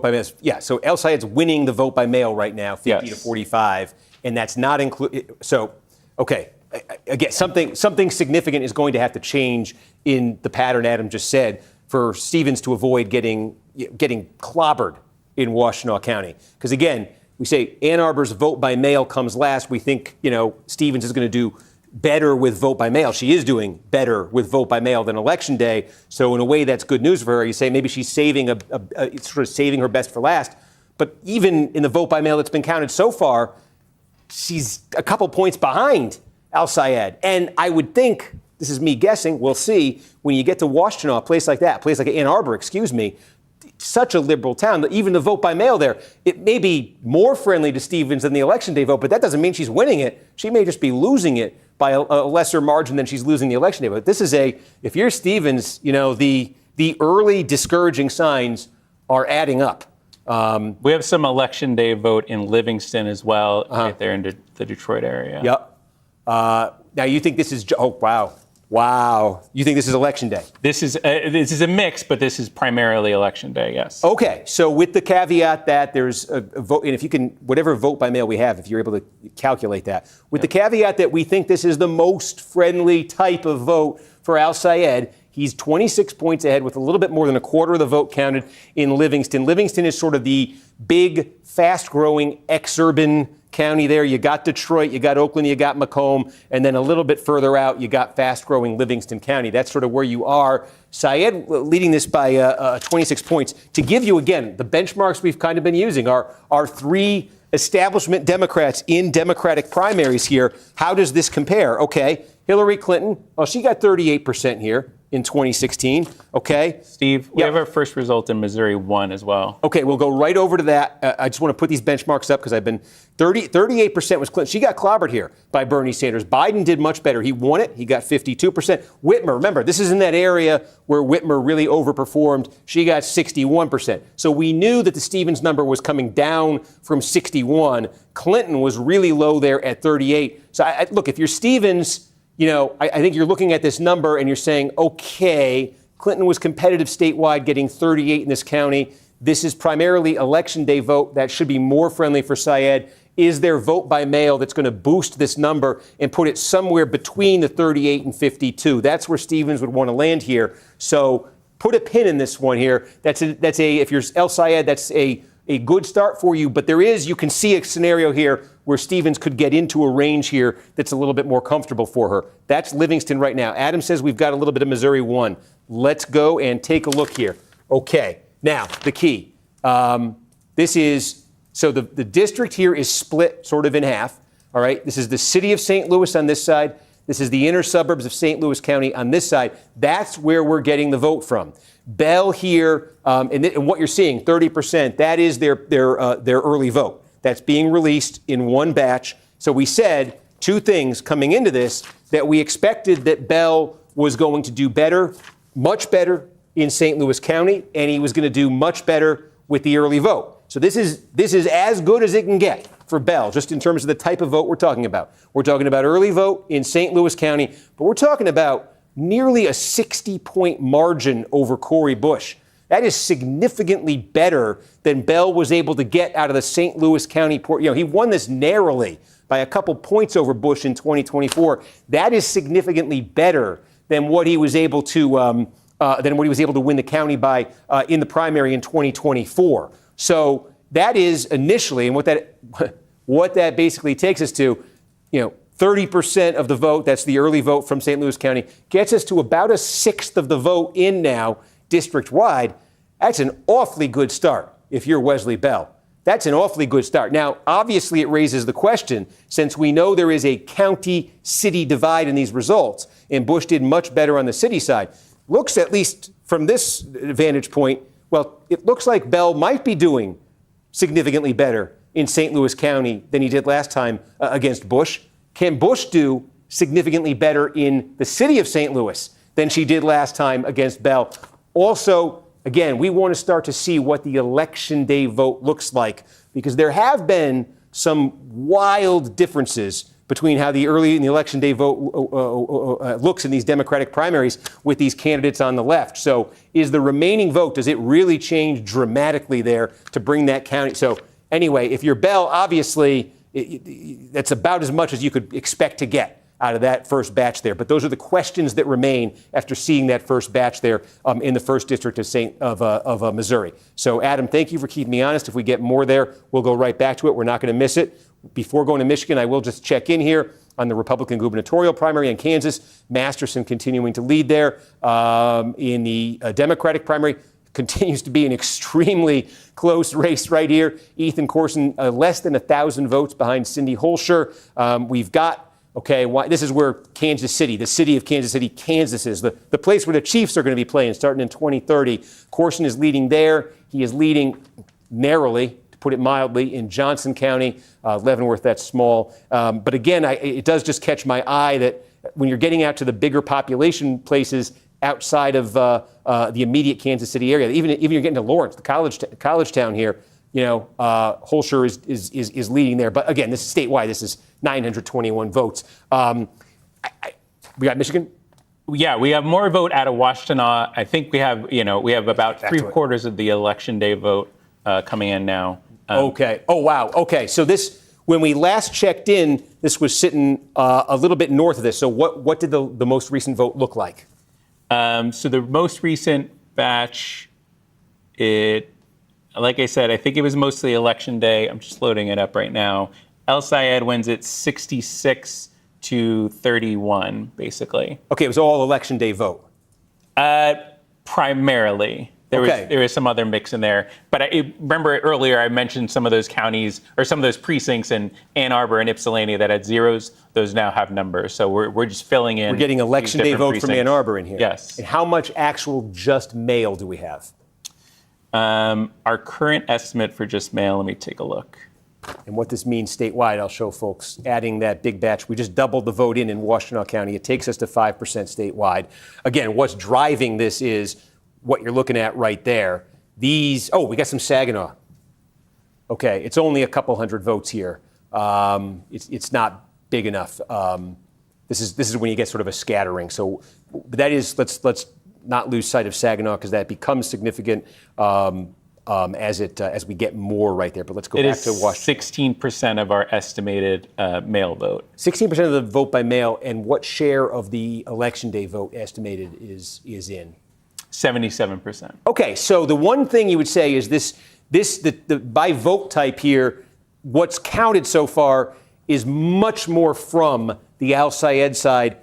by mail. Yeah, so El Sayed's winning the vote by mail right now, 50 to 45, and that's not included. So, okay, again, something significant is going to have to change in the pattern Adam just said for Stevens to avoid getting clobbered in Washtenaw County. Because again, we say Ann Arbor's vote by mail comes last. We think, Stevens is going to do better with vote by mail. She is doing better with vote by mail than Election Day. So in a way, that's good news for her. You say maybe she's saving sort of saving her best for last. But even in the vote by mail that's been counted so far, she's a couple points behind El Sayed. And I would think, this is me guessing, we'll see, when you get to Washtenaw, a place like Ann Arbor, such a liberal town, that even the vote by mail there, it may be more friendly to Stevens than the Election Day vote, but that doesn't mean she's winning it. She may just be losing it by a lesser margin than she's losing the Election Day vote. This is if you're Stevens, the early discouraging signs are adding up. We have some Election Day vote in Livingston as well, right there in the Detroit area. Yep. Now you think this is, wow. You think this is Election Day? This is a mix, but this is primarily Election Day, yes. Okay, so with the caveat that there's a vote, and if you can, whatever vote by mail we have, if you're able to calculate that, with the caveat that we think this is the most friendly type of vote for El Sayed, he's 26 points ahead with a little bit more than a quarter of the vote counted in Livingston. Livingston is sort of the big, fast-growing, ex-urban county there. You got Detroit, you got Oakland, you got Macomb, and then a little bit further out, you got fast-growing Livingston County. That's sort of where you are. Sayed leading this by 26 points. To give you, again, the benchmarks we've kind of been using are three establishment Democrats in Democratic primaries here. How does this compare? Okay, Hillary Clinton, she got 38% here in 2016, okay? Steve, we have our first result in Missouri 1 as well. Okay, we'll go right over to that. I just want to put these benchmarks up because 38% was Clinton. She got clobbered here by Bernie Sanders. Biden did much better. He won it. He got 52%. Whitmer, remember, this is in that area where Whitmer really overperformed. She got 61%. So we knew that the Stevens number was coming down from 61. Clinton was really low there at 38. So look, if you're Stevens, I think you're looking at this number and you're saying, okay, Clinton was competitive statewide, getting 38 in this county. This is primarily Election Day vote. That should be more friendly for Sayed. Is there vote by mail that's going to boost this number and put it somewhere between the 38 and 52? That's where Stevens would want to land here. So put a pin in this one here. If you're El Sayed, that's a good start for you. But you can see a scenario here where Stevens could get into a range here that's a little bit more comfortable for her. That's Livingston right now. Adam says we've got a little bit of Missouri 1. Let's go and take a look here. Okay, now the key. The district here is split sort of in half. All right, this is the city of St. Louis on this side. This is the inner suburbs of St. Louis County on this side. That's where we're getting the vote from. Bell here, and what you're seeing, 30%, that is their early vote. That's being released in one batch. So we said two things coming into this, that we expected that Bell was going to do better, much better in St. Louis County, and he was going to do much better with the early vote. So this is as good as it can get for Bell, just in terms of the type of vote we're talking about. We're talking about early vote in St. Louis County, but we're talking about nearly a 60-point margin over Cori Bush. That is significantly better than Bell was able to get out of the St. Louis County port. He won this narrowly by a couple points over Bush in 2024. That is significantly better than what he was able to win the county by in the primary in 2024. So that is initially, and what that basically takes us to, 30% of the vote, that's the early vote from St. Louis County, gets us to about a sixth of the vote in now district-wide. That's an awfully good start if you're Wesley Bell. That's an awfully good start. Now, obviously, it raises the question, since we know there is a county-city divide in these results, and Bush did much better on the city side. Looks, at least from this vantage point, well, it looks like Bell might be doing significantly better in St. Louis County than he did last time against Bush. Can Bush do significantly better in the city of St. Louis than she did last time against Bell? Also, again, we want to start to see what the Election Day vote looks like, because there have been some wild differences between how the early in the election day vote looks in these Democratic primaries with these candidates on the left. So is the remaining vote, does it really change dramatically there to bring that county? So anyway, if you're Bell, obviously that's about as much as you could expect to get out of that first batch there. But those are the questions that remain after seeing that first batch there in the first district of Missouri. So, Adam, thank you for keeping me honest. If we get more there, we'll go right back to it. We're not going to miss it. Before going to Michigan, I will just check in here on the Republican gubernatorial primary in Kansas. Masterson continuing to lead there. In the Democratic primary, continues to be an extremely close race right here. Ethan Corson, less than 1,000 votes behind Cindy Holscher. We've got this is where Kansas City, the city of Kansas City, Kansas is, the place where the Chiefs are going to be playing starting in 2030. Corson is leading there. He is leading narrowly, to put it mildly, in Johnson County. Leavenworth, that's small. But again, it does just catch my eye that when you're getting out to the bigger population places outside of the immediate Kansas City area, even you're getting to Lawrence, the college town here, Holscher is leading there. But again, this is statewide. This is 921 votes. We got Michigan. Yeah, we have more vote out of Washtenaw. I think we have about three-quarters of the election day vote coming in now. Okay. Oh, wow. Okay. So this, when we last checked in, this was sitting a little bit north of this. So what did the most recent vote look like? So the most recent batch, like I said, I think it was mostly election day. I'm just loading it up right now. El Sayed wins it 66 to 31, basically. Okay, it was all election day vote. Primarily. There was some other mix in there. But I remember earlier I mentioned some of those counties or some of those precincts in Ann Arbor and Ypsilanti that had zeros. Those now have numbers. So we're just filling in. We're getting election day vote from Ann Arbor in here. Yes. And how much actual just mail do we have? Our current estimate for just mail, let me take a look. And what this means statewide, I'll show folks, adding that big batch. We just doubled the vote in Washtenaw County. It takes us to 5% statewide. Again, what's driving this is what you're looking at right there. We got some Saginaw. Okay, it's only a couple hundred votes here. It's not big enough. This is when you get sort of a scattering. So that is, let's not lose sight of Saginaw because that becomes significant as we get more right there. But let's go back to Washington. 16% of our estimated mail vote. 16% of the vote by mail, and what share of the election day vote estimated is in? 77%. Okay, so the one thing you would say is the by vote type here, what's counted so far is much more from the Al Sayed side,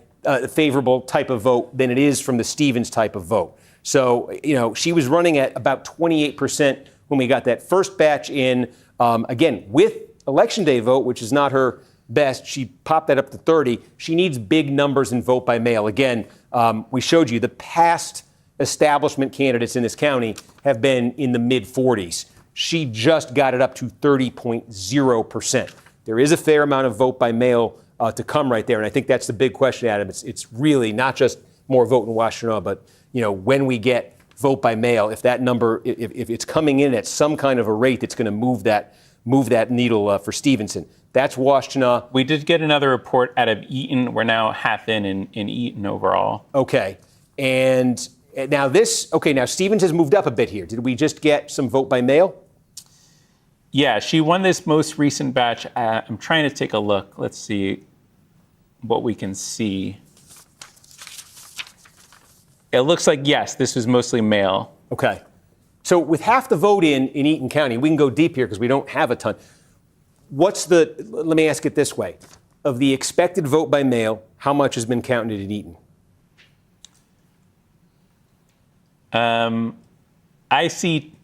favorable type of vote, than it is from the Stevens type of vote. So, she was running at about 28% when we got that first batch in. Again, with election day vote, which is not her best, she popped that up to 30. She needs big numbers in vote by mail. Again, we showed you the past establishment candidates in this county have been in the mid-40s. She just got it up to 30.0%. There is a fair amount of vote by mail to come right there, and I think that's the big question, Adam. It's really not just more vote in Washtenaw, but when we get vote by mail, if that number, if it's coming in at some kind of a rate that's going to move that needle for Stevenson. That's Washtenaw. We did get another report out of Eaton. We're now half in Eaton overall. Okay, and now now Stevens has moved up a bit here. Did we just get some vote by mail? Yeah, she won this most recent batch. I'm trying to take a look. Let's see what we can see. It looks like, yes, this was mostly mail. Okay. So with half the vote in Eaton County, we can go deep here because we don't have a ton. Let me ask it this way. Of the expected vote by mail, how much has been counted in Eaton? I see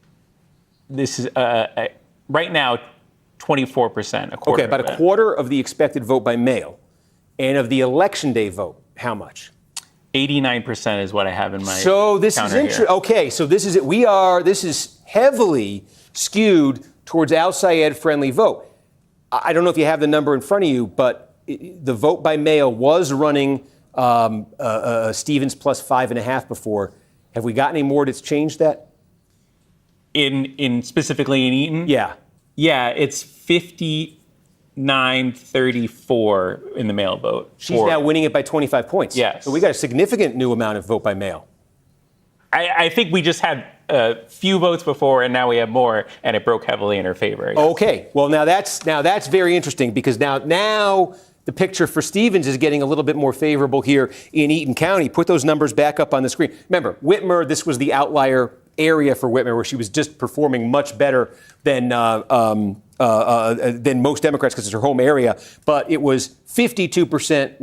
this is right now 24%, a quarter. Okay, about a quarter of the expected vote by mail. And of the election day vote, how much? 89% is what I have in my So this is interesting. Okay, so this is heavily skewed towards Al Sayed friendly vote. I don't know if you have the number in front of you, but the vote by mail was running Stevens plus 5.5 before. Have we got any more that's changed that? In specifically in Eaton? Yeah. Yeah, it's 50. 934 in the mail vote. She's now winning it by 25 points. Yes. So we got a significant new amount of vote by mail. I think we just had a few votes before, and now we have more, and it broke heavily in her favor. Okay. Well, now that's very interesting, because now the picture for Stevens is getting a little bit more favorable here in Eaton County. Put those numbers back up on the screen. Remember, Whitmer, this was the outlier area for Whitmer, where she was just performing much better than most Democrats, because it's her home area. But it was 52%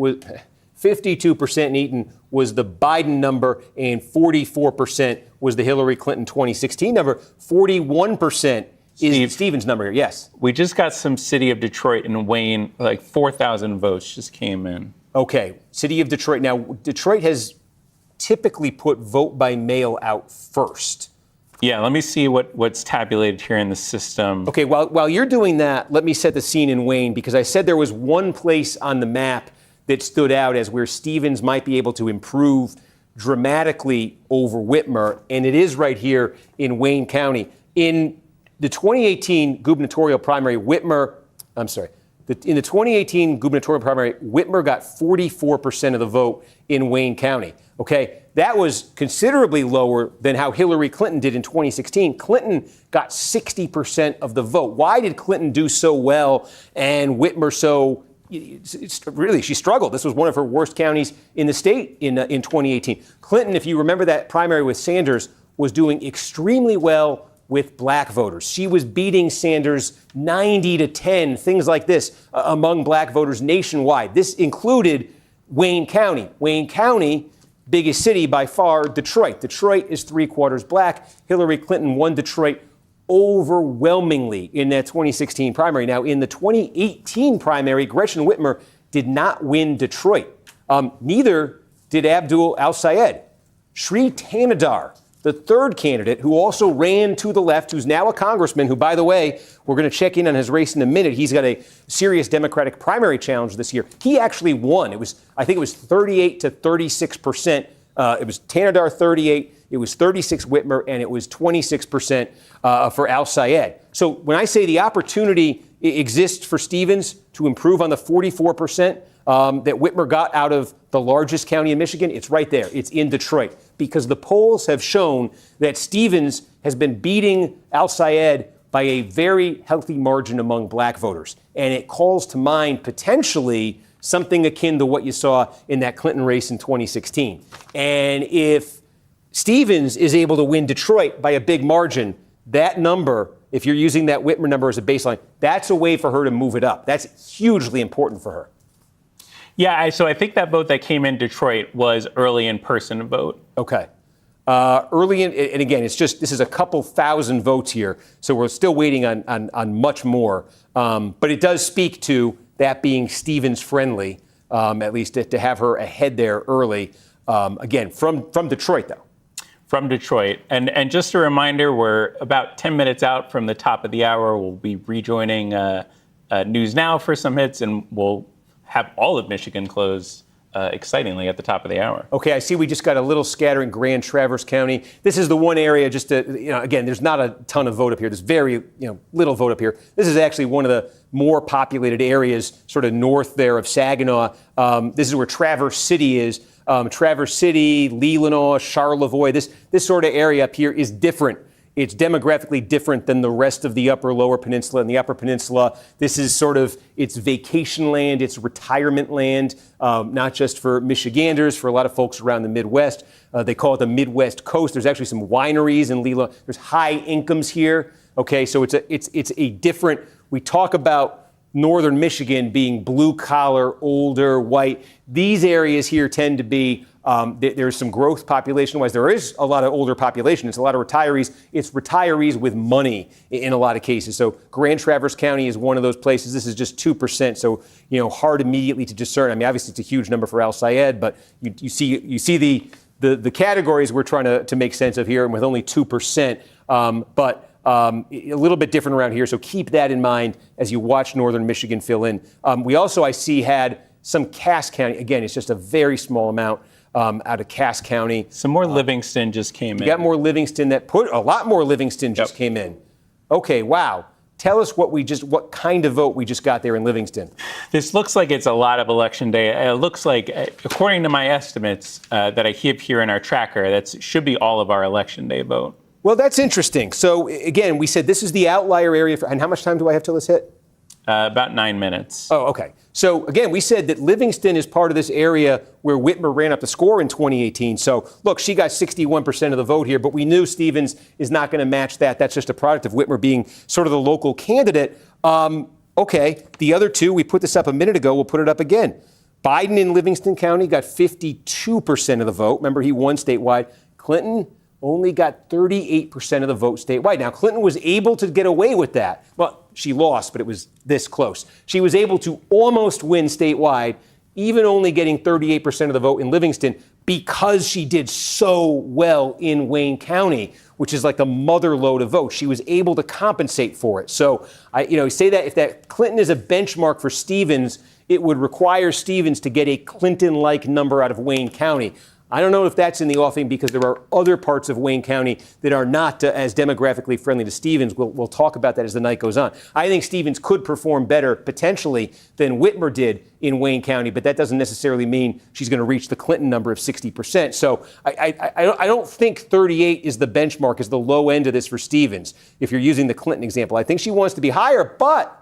in Eaton was the Biden number, and 44% was the Hillary Clinton 2016 number. 41% is Stevens' number here. Yes. We just got some City of Detroit and Wayne, like 4,000 votes just came in. Okay. City of Detroit. Now, Detroit has typically put vote by mail out first. Yeah, let me see what's tabulated here in the system. Okay, while you're doing that, let me set the scene in Wayne, because I said there was one place on the map that stood out as where Stevens might be able to improve dramatically over Whitmer, and it is right here in Wayne County. In the 2018 gubernatorial primary, in the 2018 gubernatorial primary, Whitmer got 44% of the vote in Wayne County. Okay, that was considerably lower than how Hillary Clinton did in 2016. Clinton got 60% of the vote. Why did Clinton do so well and Whitmer so? Really, she struggled. This was one of her worst counties in the state in 2018. Clinton, if you remember that primary with Sanders, was doing extremely well with black voters. She was beating Sanders 90-10, things like this, among black voters nationwide. This included Wayne County. Wayne County, biggest city by far, Detroit. Detroit is 3/4 black. Hillary Clinton won Detroit overwhelmingly in that 2016 primary. Now, in the 2018 primary, Gretchen Whitmer did not win Detroit. Neither did Abdul Al-Sayed. Sri Tanadar, the third candidate, who also ran to the left, who's now a congressman, who, by the way, we're going to check in on his race in a minute. He's got a serious Democratic primary challenge this year. He actually won. I think it was 38 to 36%. It was Tanadar 38. It was 36 Whitmer, and it was 26% for Al-Sayed. So when I say the opportunity exists for Stevens to improve on the 44% that Whitmer got out of the largest county in Michigan, it's right there. It's in Detroit, because the polls have shown that Stevens has been beating Al-Sayed by a very healthy margin among black voters. And it calls to mind potentially something akin to what you saw in that Clinton race in 2016. And if Stevens is able to win Detroit by a big margin, that number, if you're using that Whitmer number as a baseline, that's a way for her to move it up. That's hugely important for her. Yeah, so I think that vote that came in Detroit was early in-person vote. Okay. And again, this is a couple thousand votes here, so we're still waiting on much more. But it does speak to that being Stevens friendly, at least to have her ahead there early. Again, from Detroit, though. From Detroit. And just a reminder, we're about 10 minutes out from the top of the hour. We'll be rejoining News Now for some hits, and we'll have all of Michigan close excitingly at the top of the hour. Okay, I see we just got a little scatter in Grand Traverse County. This is the one area just to, again, there's not a ton of vote up here. There's very, little vote up here. This is actually one of the more populated areas sort of north there of Saginaw. This is where Traverse City is. Traverse City, Leelanau, Charlevoix, this sort of area up here is different. It's demographically different than the rest of the Lower Peninsula. In the Upper Peninsula, this is it's vacation land, it's retirement land, not just for Michiganders, for a lot of folks around the Midwest. They call it the Midwest Coast. There's actually some wineries in Leelanau. There's high incomes here. Okay, so it's a different, we talk about northern Michigan being blue collar, older, white. These areas here tend to be, there's some growth population-wise. There is a lot of older population. It's a lot of retirees. It's retirees with money in a lot of cases. So Grand Traverse County is one of those places. This is just 2%, so hard immediately to discern. I mean, obviously it's a huge number for Al-Sayed, but you see the categories we're trying to make sense of here, and with only 2%. A little bit different around here, so keep that in mind as you watch northern Michigan fill in. We also, I see, had some Cass County. Again, it's just a very small amount out of Cass County. Some more Livingston just came in. You got more Livingston a lot more Livingston just came in. Okay, wow. Tell us what kind of vote we just got there in Livingston. This looks like it's a lot of election day. It looks like, according to my estimates that I have here in our tracker, that should be all of our election day vote. Well, that's interesting. So again, we said this is the outlier area. And how much time do I have till this hit? About 9 minutes. Oh, okay. So again, we said that Livingston is part of this area where Whitmer ran up the score in 2018. So look, she got 61% of the vote here, but we knew Stevens is not going to match that. That's just a product of Whitmer being sort of the local candidate. Okay, the other two, we put this up a minute ago. We'll put it up again. Biden in Livingston County got 52% of the vote. Remember, he won statewide. Clinton only got 38% of the vote statewide. Now, Clinton was able to get away with that. Well, she lost, but it was this close. She was able to almost win statewide, even only getting 38% of the vote in Livingston, because she did so well in Wayne County, which is like the mother lode of votes. She was able to compensate for it. So I say that if that Clinton is a benchmark for Stevens, it would require Stevens to get a Clinton-like number out of Wayne County. I don't know if that's in the offing because there are other parts of Wayne County that are not as demographically friendly to Stevens. We'll talk about that as the night goes on. I think Stevens could perform better potentially than Whitmer did in Wayne County, but that doesn't necessarily mean she's going to reach the Clinton number of 60%. So I don't think 38 is the benchmark, is the low end of this for Stevens, if you're using the Clinton example. I think she wants to be higher, but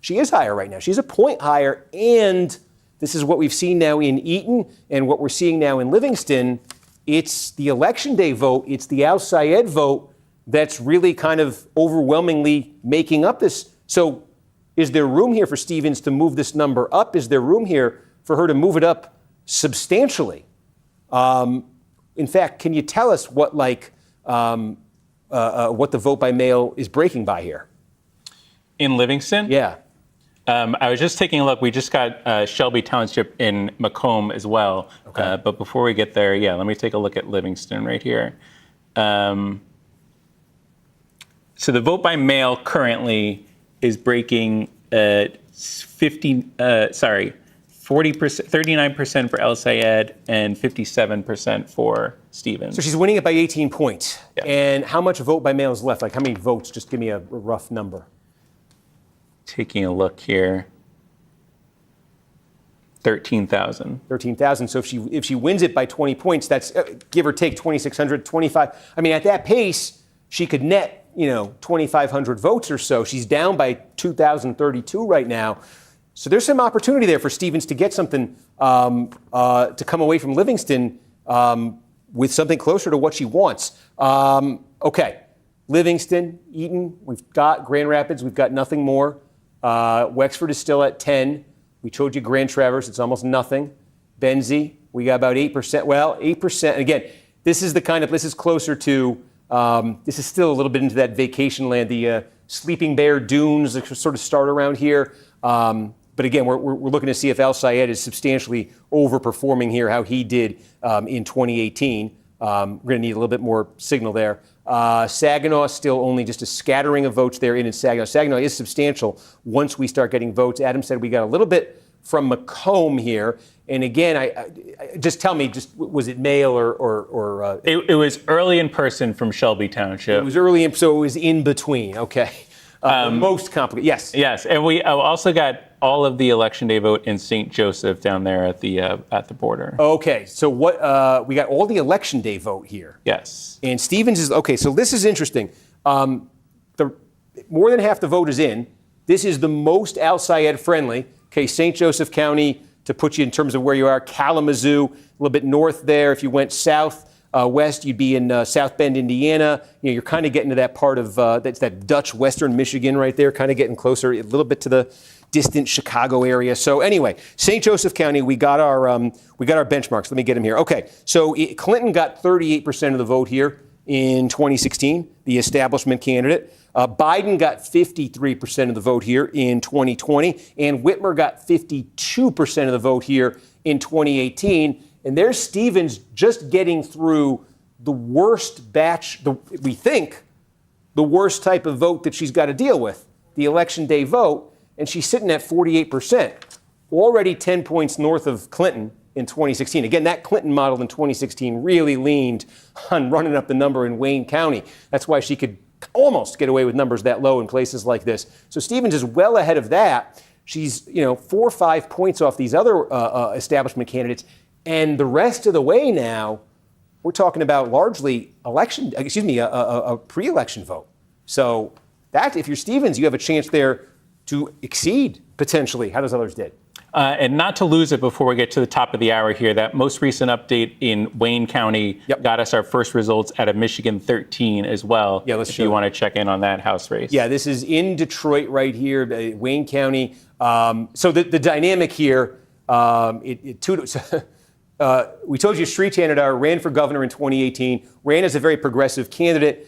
she is higher right now. She's a point higher, and this is what we've seen now in Eaton and what we're seeing now in Livingston. It's the election day vote. It's the Al Sayed vote that's really kind of overwhelmingly making up this. So is there room here for Stevens to move this number up? Is there room here for her to move it up substantially? In fact, can you tell us what the vote by mail is breaking by here? In Livingston? Yeah. I was just taking a look. We just got Shelby Township in Macomb as well. Okay. But before we get there, let me take a look at Livingston right here. So the vote by mail currently is breaking 40%, 39% for El Sayed and 57% for Stevens. So she's winning it by 18 points. Yeah. And how much vote by mail is left? Like how many votes? Just give me a rough number. Taking a look here, 13,000. 13,000. So if she wins it by 20 points, that's give or take 2,600, 25. I mean, at that pace, she could net 2,500 votes or so. She's down by 2,032 right now. So there's some opportunity there for Stevens to get something to come away from Livingston with something closer to what she wants. Okay, Livingston, Eaton, we've got Grand Rapids, we've got nothing more. Wexford is still at 10. We showed you Grand Traverse. It's almost nothing. Benzie, we got about 8%. Well, 8%. Again, this is closer to, this is still a little bit into that vacation land. The Sleeping Bear Dunes sort of start around here. But again, we're looking to see if Al Sayed is substantially overperforming here, how he did in 2018. We're going to need a little bit more signal there. Saginaw, still only just a scattering of votes there in Saginaw. Saginaw is substantial once we start getting votes. Adam said we got a little bit from Macomb here. And again, I just tell me, was it mail or It was early in person from Shelby Township. It was early, so it was in between. Okay. Most complicated. Yes. Yes, and we also got all of the election day vote in St. Joseph down there at the border. Okay, so what we got all the election day vote here. Yes. And Stevens is okay. So this is interesting. More than half the vote is in. This is the most Al Sayed friendly. Okay, St. Joseph County, to put you in terms of where you are, Kalamazoo, a little bit north there. If you went south. West, you'd be in South Bend, Indiana. You're kind of getting to that part of that's that Dutch Western Michigan right there, kind of getting closer a little bit to the distant Chicago area. So anyway, St. Joseph County, we got our benchmarks. Let me get them here. Okay, so Clinton got 38% of the vote here in 2016, the establishment candidate. Biden got 53% of the vote here in 2020, and Whitmer got 52% of the vote here in 2018. And there's Stevens just getting through the worst batch, we think, the worst type of vote that she's got to deal with, the election day vote, and she's sitting at 48%, already 10 points north of Clinton in 2016. Again, that Clinton model in 2016 really leaned on running up the number in Wayne County. That's why she could almost get away with numbers that low in places like this. So Stevens is well ahead of that. She's 4 or 5 points off these other establishment candidates. And the rest of the way now, we're talking about largely a pre-election vote. So that, if you're Stevens, you have a chance there to exceed potentially how those others did. And not to lose it before we get to the top of the hour here, that most recent update in Wayne County got us our first results out of Michigan 13 as well. Yeah, let's if you want to check in on that House race. Yeah, this is in Detroit right here, Wayne County. So the dynamic here, we told you Sri Tanadar ran for governor in 2018, ran as a very progressive candidate,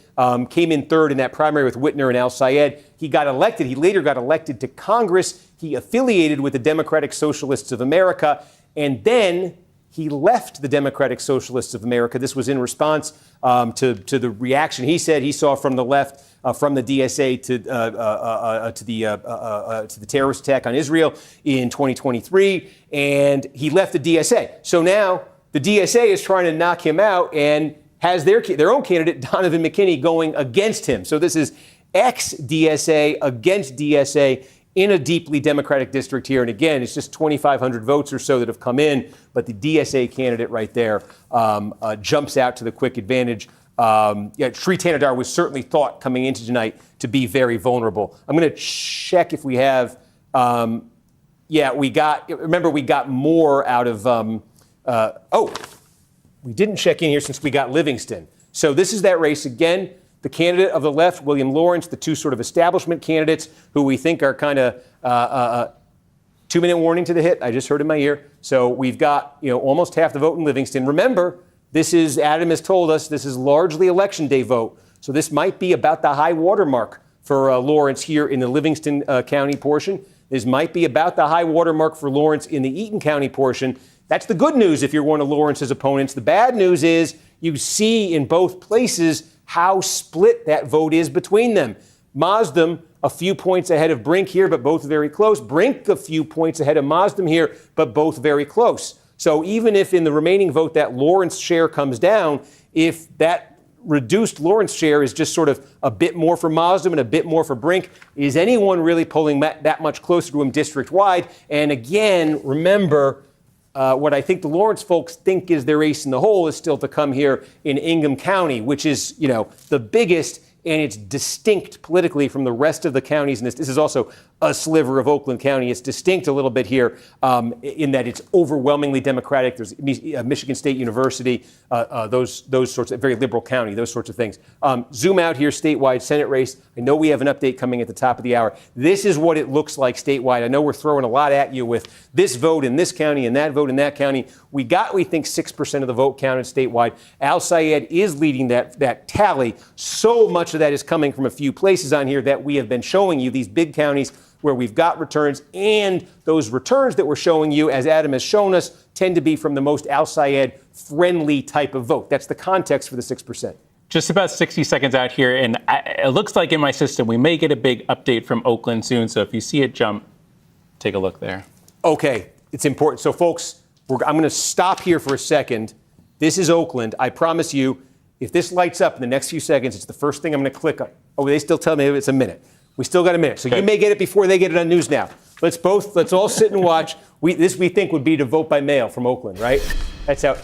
came in third in that primary with Whitner and Al-Sayed. He got elected. He later got elected to Congress. He affiliated with the Democratic Socialists of America, and then he left the Democratic Socialists of America. This was in response to the reaction he said he saw from the left, from the DSA to the terrorist attack on Israel in 2023, and he left the DSA. So now the DSA is trying to knock him out and has their own candidate, Donovan McKinney, going against him. So this is ex-DSA against DSA in a deeply Democratic district here. And again, it's just 2,500 votes or so that have come in, but the DSA candidate right there jumps out to the quick advantage. Sri Tanadar was certainly thought coming into tonight to be very vulnerable. I'm going to check if we have, we got more out of, we didn't check in here since we got Livingston. So this is that race again. The candidate of the left, William Lawrence, the two sort of establishment candidates who we think are kind of 2-minute warning to the hit. I just heard in my ear. So we've got almost half the vote in Livingston. Remember, this is, Adam has told us, this is largely election day vote. So this might be about the high water mark for Lawrence here in the Livingston County portion. This might be about the high water mark for Lawrence in the Eaton County portion. That's the good news if you're one of Lawrence's opponents. The bad news is you see in both places how split that vote is between them. Maasdam, a few points ahead of Brink here, but both very close. Brink, a few points ahead of Maasdam here, but both very close. So even if in the remaining vote that Lawrence share comes down, if that reduced Lawrence share is just sort of a bit more for Maasdam and a bit more for Brink, is anyone really pulling that much closer to him district-wide? And again, remember, what I think the Lawrence folks think is their ace in the hole is still to come here in Ingham County, which is, the biggest, and it's distinct politically from the rest of the counties. And this is also a sliver of Oakland County. It's distinct a little bit here in that it's overwhelmingly Democratic. There's Michigan State University, those sorts of very liberal county, those sorts of things. Zoom out here, statewide Senate race. I know we have an update coming at the top of the hour. This is what it looks like statewide. I know we're throwing a lot at you with this vote in this county and that vote in that county. We think 6% of the vote counted statewide. Al-Sayed is leading that tally. So much of that is coming from a few places on here that we have been showing you, these big counties where we've got returns, and those returns that we're showing you, as Adam has shown us, tend to be from the most Al-Sayed friendly type of vote. That's the context for the 6%. Just about 60 seconds out here, and it looks like in my system we may get a big update from Oakland soon, so if you see it jump, take a look there. Okay, it's important. So folks, I'm going to stop here for a second. This is Oakland. I promise you, if this lights up in the next few seconds, it's the first thing I'm going to click on. Oh, they still tell me it's a minute. We still got a minute. So You may get it before they get it on News Now. Let's all sit and watch. We think would be to vote by mail from Oakland, right? That's how.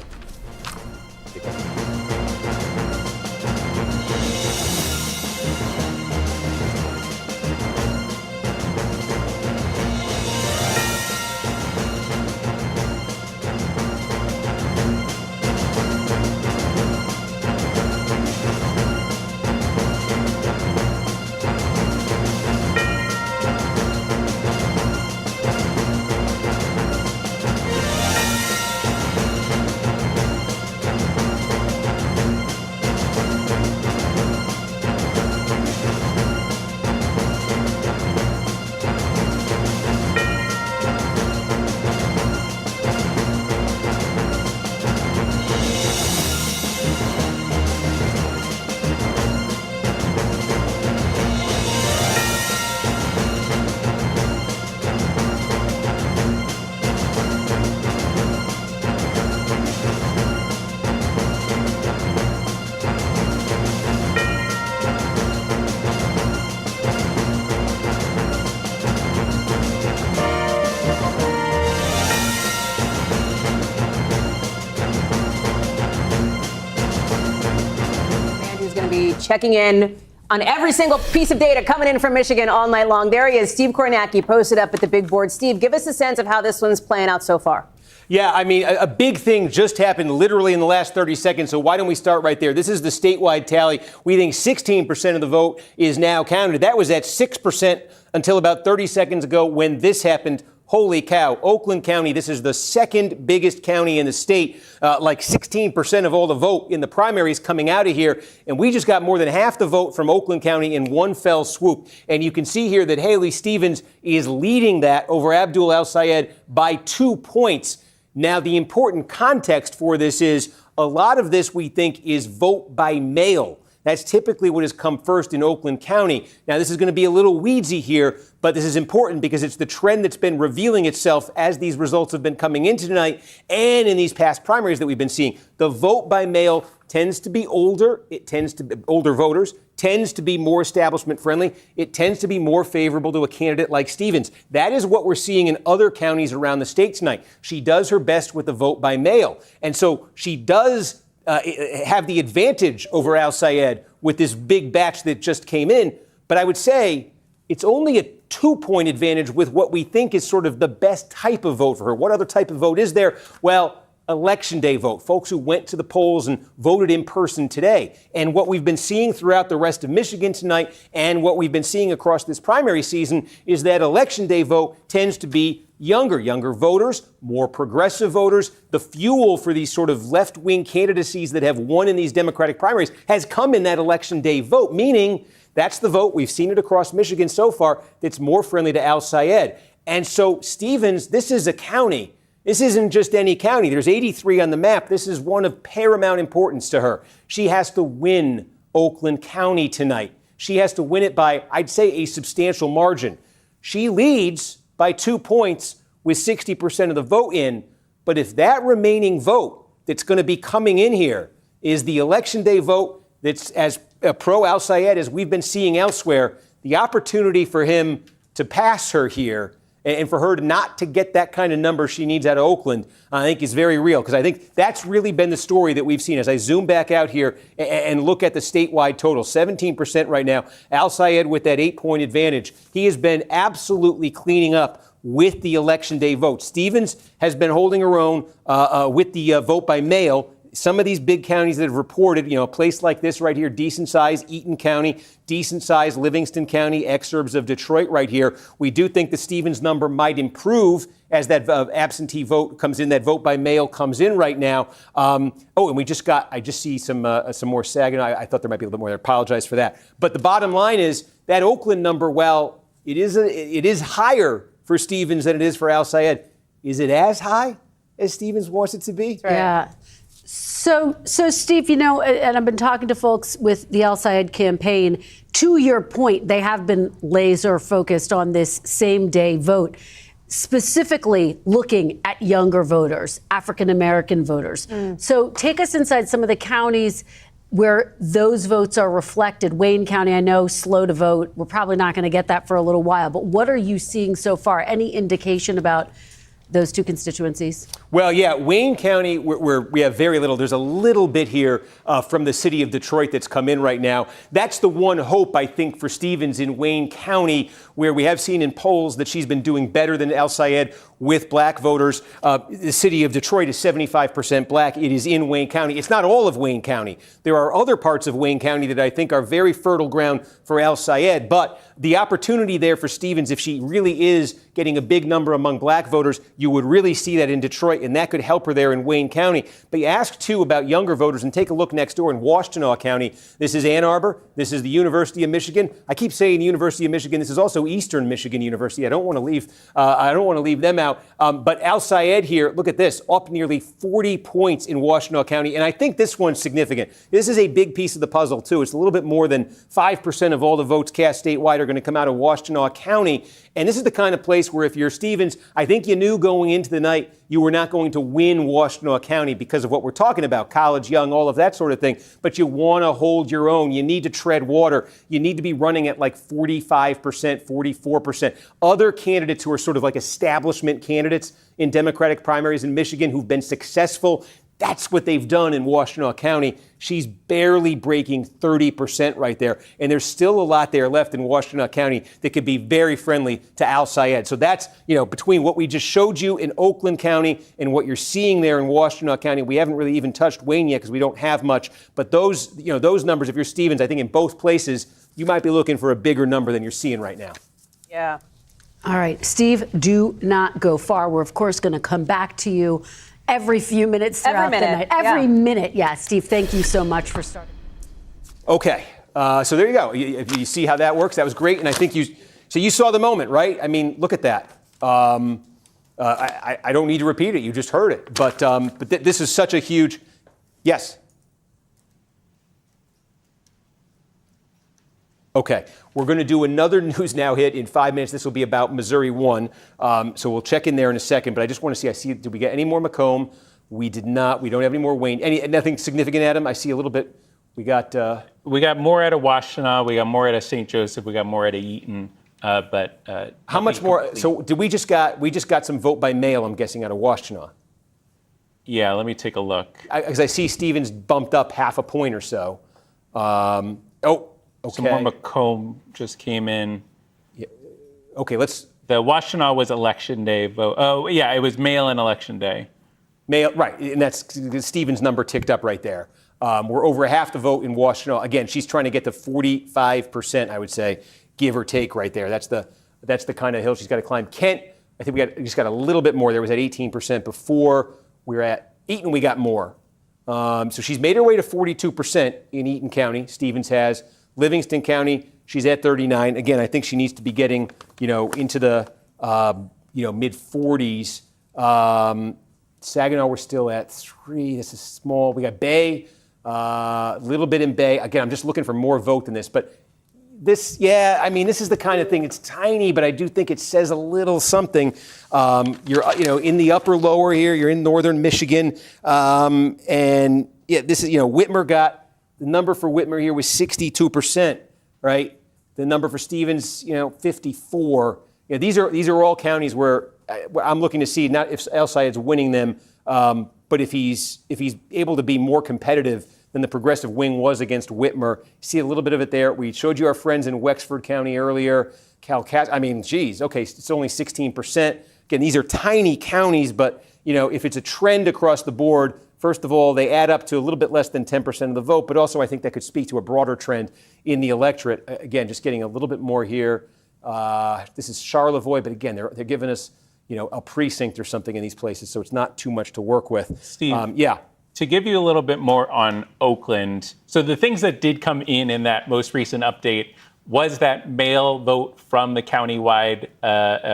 checking in on every single piece of data coming in from Michigan all night long. There he is, Steve Kornacki, posted up at the big board. Steve, give us a sense of how this one's playing out so far. Yeah, I mean, a big thing just happened literally in the last 30 seconds, so why don't we start right there? This is the statewide tally. We think 16% of the vote is now counted. That was at 6% until about 30 seconds ago when this happened. Holy cow. Oakland County, this is the second biggest county in the state, like 16% of all the vote in the primaries coming out of here. And we just got more than half the vote from Oakland County in one fell swoop. And you can see here that Haley Stevens is leading that over Abdul El-Sayed by 2 points. Now, the important context for this is a lot of this we think is vote by mail. That's typically what has come first in Oakland County. Now, this is going to be a little weedsy here, but this is important because it's the trend that's been revealing itself as these results have been coming in tonight and in these past primaries that we've been seeing. The vote by mail tends to be older. It tends to be older voters, tends to be more establishment friendly. It tends to be more favorable to a candidate like Stevens. That is what we're seeing in other counties around the state tonight. She does her best with the vote by mail. And so she does have the advantage over Al-Sayed with this big batch that just came in. But I would say it's only a 2-point advantage with what we think is sort of the best type of vote for her. What other type of vote is there? Well, election day vote, folks who went to the polls and voted in person today. And what we've been seeing throughout the rest of Michigan tonight and what we've been seeing across this primary season is that election day vote tends to be younger voters, more progressive voters. The fuel for these sort of left-wing candidacies that have won in these Democratic primaries has come in that election day vote, meaning that's the vote. We've seen it across Michigan so far that's more friendly to Al-Sayed. And so Stevens, this is a county. This isn't just any county. There's 83 on the map. This is one of paramount importance to her. She has to win Oakland County tonight. She has to win it by, I'd say, a substantial margin. She leads by 2 points with 60% of the vote in. But if that remaining vote that's going to be coming in here is the election day vote that's as pro Al-Sayed as we've been seeing elsewhere, the opportunity for him to pass her here and for her not to get that kind of number she needs out of Oakland, I think is very real, because I think that's really been the story that we've seen. As I zoom back out here and look at the statewide total, 17% right now, Al-Sayed with that 8-point advantage. He has been absolutely cleaning up with the election day vote. Stevens has been holding her own with the vote by mail. Some of these big counties that have reported, a place like this right here, decent size, Eaton County, decent size, Livingston County, exurbs of Detroit right here. We do think the Stevens number might improve as that absentee vote comes in, that vote by mail comes in right now. And I just see some more sagging. I thought there might be a little bit more there. I apologize for that. But the bottom line is that Oakland number, well, it is higher for Stevens than it is for Al-Sayed. Is it as high as Stevens wants it to be? Right. Yeah. So Steve, and I've been talking to folks with the Al-Sayed campaign. To your point, they have been laser focused on this same day vote, specifically looking at younger voters, African-American voters. So take us inside some of the counties where those votes are reflected. Wayne County, I know, slow to vote. We're probably not going to get that for a little while. But what are you seeing so far? Any indication about those two constituencies? Well, yeah, Wayne County, where we have very little. There's a little bit here from the city of Detroit that's come in right now. That's the one hope, I think, for Stevens in Wayne County, where we have seen in polls that she's been doing better than Al-Sayed with black voters. The city of Detroit is 75% black. It is in Wayne County. It's not all of Wayne County. There are other parts of Wayne County that I think are very fertile ground for Al-Sayed. But the opportunity there for Stevens, if she really is getting a big number among black voters, you would really see that in Detroit, and that could help her there in Wayne County. But you ask, too, about younger voters, and take a look next door in Washtenaw County. This is Ann Arbor. This is the University of Michigan. I keep saying the University of Michigan. This is also Eastern Michigan University. I don't want to leave them out. But Al-Sayed here, look at this, up nearly 40 points in Washtenaw County. And I think this one's significant. This is a big piece of the puzzle, too. It's a little bit more than 5% of all the votes cast statewide are going to come out of Washtenaw County. And this is the kind of place where if you're Stevens, I think you knew going into the night you were not going to win Washtenaw County because of what we're talking about, college, young, all of that sort of thing. But you want to hold your own. You need to tread water. You need to be running at like 45%, 44%. Other candidates who are sort of like establishment candidates in Democratic primaries in Michigan who've been successful That's what they've done in Washtenaw County. She's barely breaking 30% right there. And there's still a lot there left in Washtenaw County that could be very friendly to Al Sayed. So that's, between what we just showed you in Oakland County and what you're seeing there in Washtenaw County. We haven't really even touched Wayne yet because we don't have much. But those numbers, if you're Stevens, I think in both places, you might be looking for a bigger number than you're seeing right now. Yeah. All right, Steve, do not go far. We're, of course, going to come back to you every few minutes throughout the night. Every minute. Yeah, Steve, thank you so much for starting. Okay, so there you go. You see how that works? That was great. And I think you saw the moment, right? I mean, look at that. I don't need to repeat it. You just heard it. But this is such a huge, yes. Okay, we're going to do another News Now hit in 5 minutes. This will be about Missouri 1. So we'll check in there in a second. But I just want to see, did we get any more Macomb? We did not. We don't have any more Wayne. Nothing significant, Adam? I see a little bit. We got more out of Washtenaw. We got more out of St. Joseph. We got more out of Eaton. How much more? Complete. So did we just got some vote by mail, I'm guessing, out of Washtenaw? Yeah, let me take a look. Because I see Stevens bumped up half a point or so. Okay. Some more Macomb just came in. Yeah. Okay, The Washtenaw was election day vote. Oh, yeah, it was mail-in election day. Mail, right, and that's Stevens' number ticked up right there. We're over half the vote in Washtenaw. Again, she's trying to get to 45%, I would say, give or take right there. That's the kind of hill she's got to climb. Kent, I think we just got a little bit more. There was at 18% before. We were at Eaton, we got more. So she's made her way to 42% in Eaton County. Stevens has. Livingston County, she's at 39. Again, I think she needs to be getting, into the, mid 40s. Saginaw, we're still at 3. This is small. We got Bay, a little bit in Bay. Again, I'm just looking for more vote than this. But this, this is the kind of thing. It's tiny, but I do think it says a little something. You're, in the upper lower here. You're in northern Michigan, and this is, Whitmer got. The number for Whitmer here was 62%, right? The number for Stevens, 54. These are all counties where I'm looking to see not if El Sayed's winning them, but if he's able to be more competitive than the progressive wing was against Whitmer. See a little bit of it there. We showed you our friends in Wexford County earlier. It's only 16%. Again, these are tiny counties, but if it's a trend across the board. First of all, they add up to a little bit less than 10% of the vote, but also I think that could speak to a broader trend in the electorate. Again, just getting a little bit more here. This is Charlevoix, but again, they're giving us, a precinct or something in these places, so it's not too much to work with. Steve, to give you a little bit more on Oakland, so the things that did come in that most recent update was that mail vote from the countywide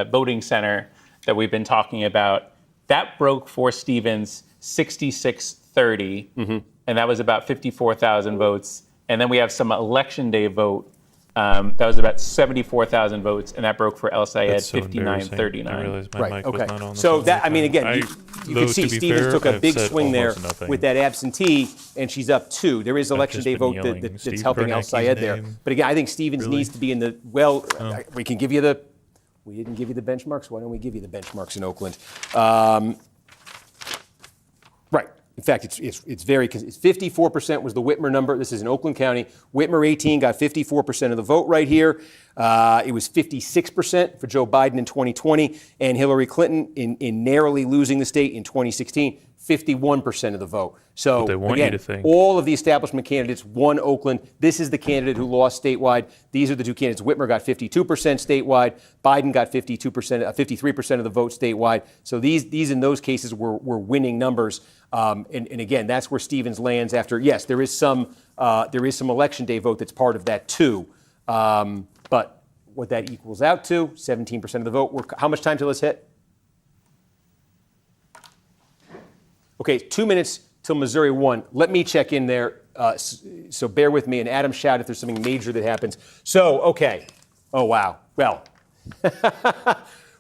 voting center that we've been talking about. That broke for Stevens 66-30, and that was about 54,000 votes. And then we have some election day vote. That was about 74,000 votes, and that broke for El Sayed 59-39. I realized my mic was not on. So that, again, you can see Stevens took a big swing there with that absentee, and she's up 2. There is election day vote that's helping El Sayed there. But again, I think Stevens needs to be in the, we can give you we didn't give you the benchmarks. Why don't we give you the benchmarks in Oakland? Right. In fact, it's very, 54% was the Whitmer number. This is in Oakland County. Whitmer 18 got 54% of the vote right here. It was 56% for Joe Biden in 2020, and Hillary Clinton in narrowly losing the state in 2016, 51% of the vote. So they want again, you to think. All of the establishment candidates won Oakland. This is the candidate who lost statewide. These are the two candidates. Whitmer got 52% statewide. Biden got 53% of the vote statewide. So these in those cases were winning numbers. And again, that's where Stevens lands after. Yes, there is some election day vote that's part of that too. But what that equals out to, 17% of the vote. How much time till this hit? Okay, 2 minutes till Missouri 1. Let me check in there. So bear with me. And Adam, shout if there's something major that happens. So, okay. Oh, wow. Well,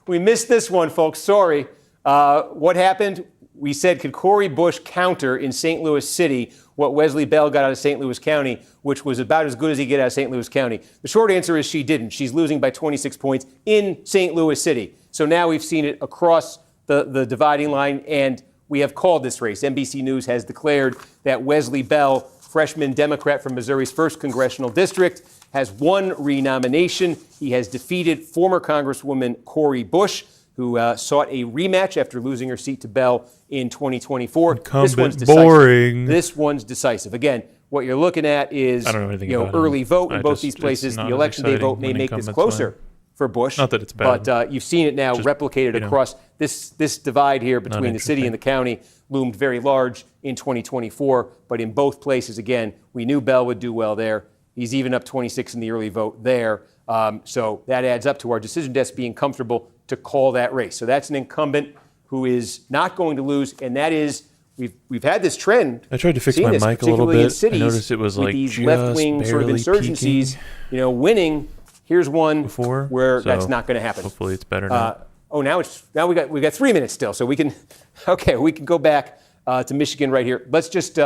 we missed this one, folks. Sorry. What happened? We said, could Cori Bush counter in St. Louis City what Wesley Bell got out of St. Louis County, which was about as good as he get out of St. Louis County? The short answer is she didn't. She's losing by 26 points in St. Louis City. So now we've seen it across the dividing line, and we have called this race. NBC News has declared that Wesley Bell, freshman Democrat from Missouri's 1st Congressional District, has won renomination. He has defeated former Congresswoman Cori Bush, who sought a rematch after losing her seat to Bell in 2024. This one's decisive. Boring. This one's decisive. Again, what you're looking at is early vote in both these places. The election day vote may make this closer for Bush. Not that it's bad. But you've seen it now replicated across this divide here between the city and the county loomed very large in 2024. But in both places, again, we knew Bell would do well there. He's even up 26 in the early vote there. So that adds up to our decision desk being comfortable to call that race. So that's an incumbent who is not going to lose, and that is we've had this trend. I tried to fix my mic a little bit. I noticed it was like these just left-wing sort of insurgencies, winning. Here's one where that's not going to happen. Hopefully, it's better now. Now we got 3 minutes still, so we can go back to Michigan right here. Let's just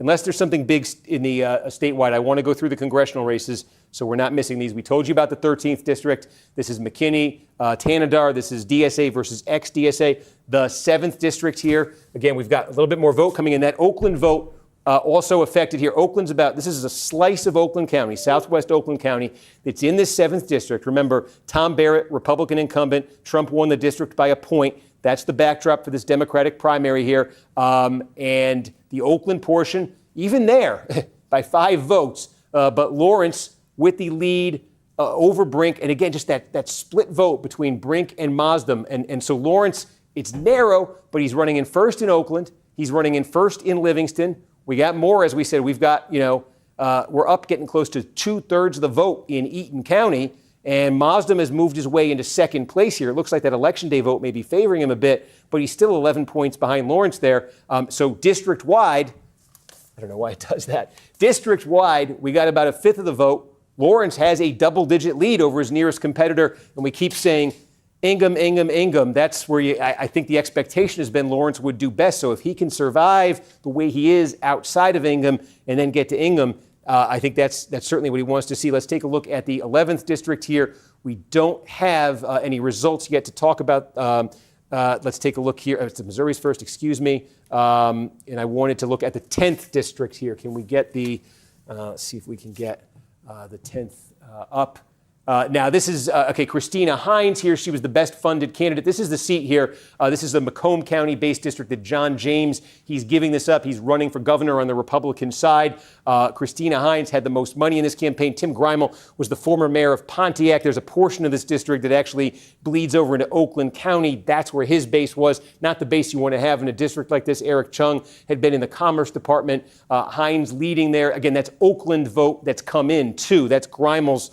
unless there's something big in the statewide, I want to go through the congressional races so we're not missing these. We told you about the 13th district. This is McKinney, Tanadar. This is DSA versus ex-DSA. The 7th district here. Again, we've got a little bit more vote coming in. That Oakland vote also affected here. This is a slice of Oakland County, southwest Oakland County. It's in this 7th district. Remember, Tom Barrett, Republican incumbent. Trump won the district by a point. That's the backdrop for this Democratic primary here. And the Oakland portion, even there, by 5 votes. But Lawrence with the lead over Brink. And again, just that split vote between Brink and Maasdam. And so Lawrence, it's narrow, but he's running in first in Oakland. He's running in first in Livingston. We got more, as we said. We've got, we're up getting close to 2/3 of the vote in Eaton County. And Maasdam has moved his way into second place here. It looks like that election day vote may be favoring him a bit, but he's still 11 points behind Lawrence there. So district-wide, I don't know why it does that. District-wide, we got about 1/5 of the vote. Lawrence has a double-digit lead over his nearest competitor, and we keep saying, Ingham. That's where I think the expectation has been Lawrence would do best. So if he can survive the way he is outside of Ingham and then get to Ingham, I think that's certainly what he wants to see. Let's take a look at the 11th district here. We don't have any results yet to talk about. Let's take a look here. It's Missouri's first, excuse me. And I wanted to look at the 10th district here. Can we get let's see if we can get the 10th up. Now, this is, Christina Hines here. She was the best funded candidate. This is the seat here. This is the Macomb County-based district that John James, he's giving this up. He's running for governor on the Republican side. Christina Hines had the most money in this campaign. Tim Greimel was the former mayor of Pontiac. There's a portion of this district that actually bleeds over into Oakland County. That's where his base was, not the base you want to have in a district like this. Eric Chung had been in the Commerce Department. Hines leading there. Again, that's Oakland vote that's come in, too. That's Greimel's.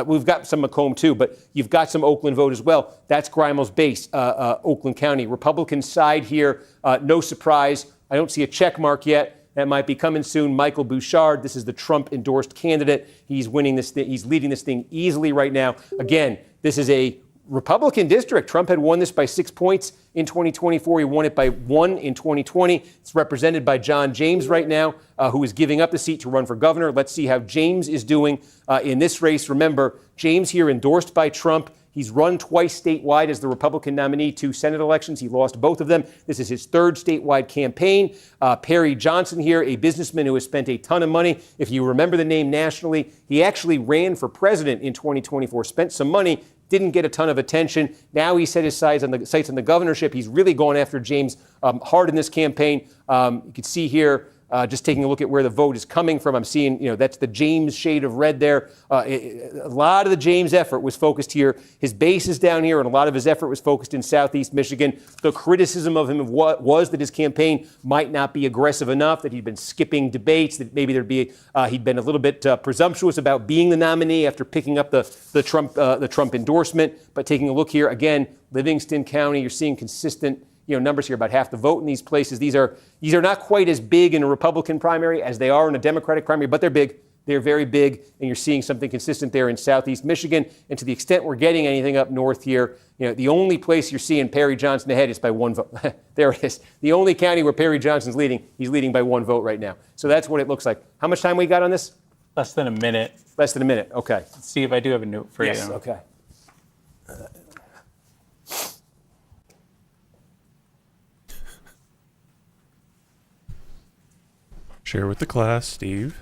We've got some Macomb, too, but you've got some Oakland vote as well. That's Greimel's base, Oakland County. Republican side here, no surprise. I don't see a check mark yet. That might be coming soon. Michael Bouchard, this is the Trump-endorsed candidate. He's winning this thing. He's leading this thing easily right now. Again, this is a Republican district. Trump had won this by 6 points in 2024. He won it by 1 in 2020. It's represented by John James right now, who is giving up the seat to run for governor. Let's see how James is doing in this race. Remember, James here endorsed by Trump. He's run twice statewide as the Republican nominee to Senate elections. He lost both of them. This is his third statewide campaign. Perry Johnson here, a businessman who has spent a ton of money. If you remember the name nationally, he actually ran for president in 2024, spent some money, didn't get a ton of attention. Now he set his sights on the governorship. He's really going after James hard in this campaign. You can see here, just taking a look at where the vote is coming from. I'm seeing, that's the James shade of red there. A lot of the James effort was focused here. His base is down here, and a lot of his effort was focused in Southeast Michigan. The criticism of him was that his campaign might not be aggressive enough, that he'd been skipping debates, that maybe he'd been a little bit presumptuous about being the nominee after picking up the Trump endorsement. But taking a look here, again, Livingston County, you're seeing consistent numbers here, about half the vote in these places. These are not quite as big in a Republican primary as they are in a Democratic primary, but they're big. They're very big, and you're seeing something consistent there in Southeast Michigan. And to the extent we're getting anything up north here, the only place you're seeing Perry Johnson ahead is by 1 vote. There it is. The only county where Perry Johnson's leading, he's leading by 1 vote right now. So that's what it looks like. How much time we got on this? Less than a minute. Less than a minute. Okay. Let's see if I do have a note for you. Yes. Okay. Share with the class, Steve.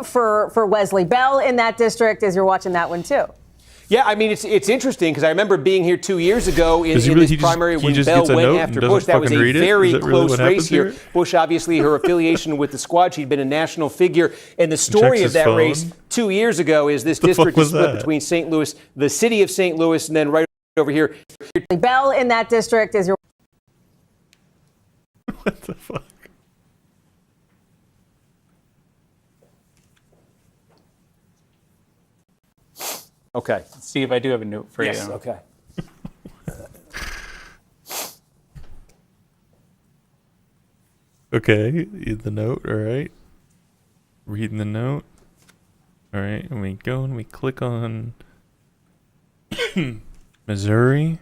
For Wesley Bell in that district as you're watching that one too. Yeah, I mean, it's interesting because I remember being here 2 years ago in really, this primary when Bell went after Bush. That was a very close race here. Bush, obviously, her affiliation with the squad, she'd been a national figure. And the story of that race 2 years ago is this district is split between St. Louis, the city of St. Louis, and then right over here. Bell in that district as you're. What the fuck? Okay. Steve, I do have a note for you. Okay. Okay, the note, all right. Reading the note. All right, and we go and we click on Missouri.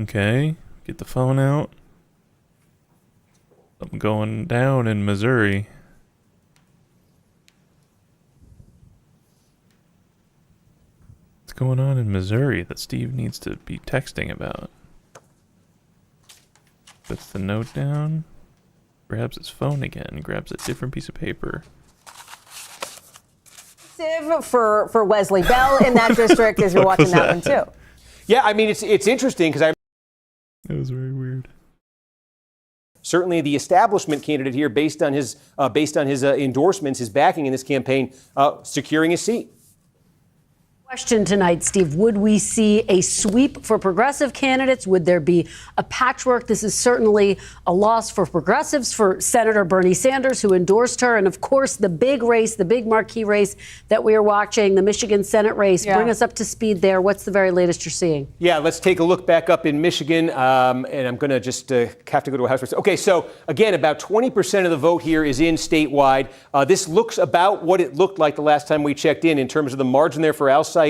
Okay, get the phone out. I'm going down in Missouri. What's going on in Missouri that Steve needs to be texting about? Puts the note down, grabs his phone again, grabs a different piece of paper. For Wesley Bell in that district as you're watching that one too. Yeah, I mean, it's interesting because That was very weird. Certainly, the establishment candidate here, based on his endorsements, his backing in this campaign, securing a seat. Question tonight, Steve. Would we see a sweep for progressive candidates? Would there be a patchwork? This is certainly a loss for progressives, for Senator Bernie Sanders, who endorsed her. And of course, the big race, the big marquee race that we are watching, the Michigan Senate race. Yeah. Bring us up to speed there. What's the very latest you're seeing? Yeah, let's take a look back up in Michigan. And I'm going to just have to go to a house race. Okay, so again, about 20% of the vote here is in statewide. This looks about what it looked like the last time we checked in terms of the margin there for Al Sayed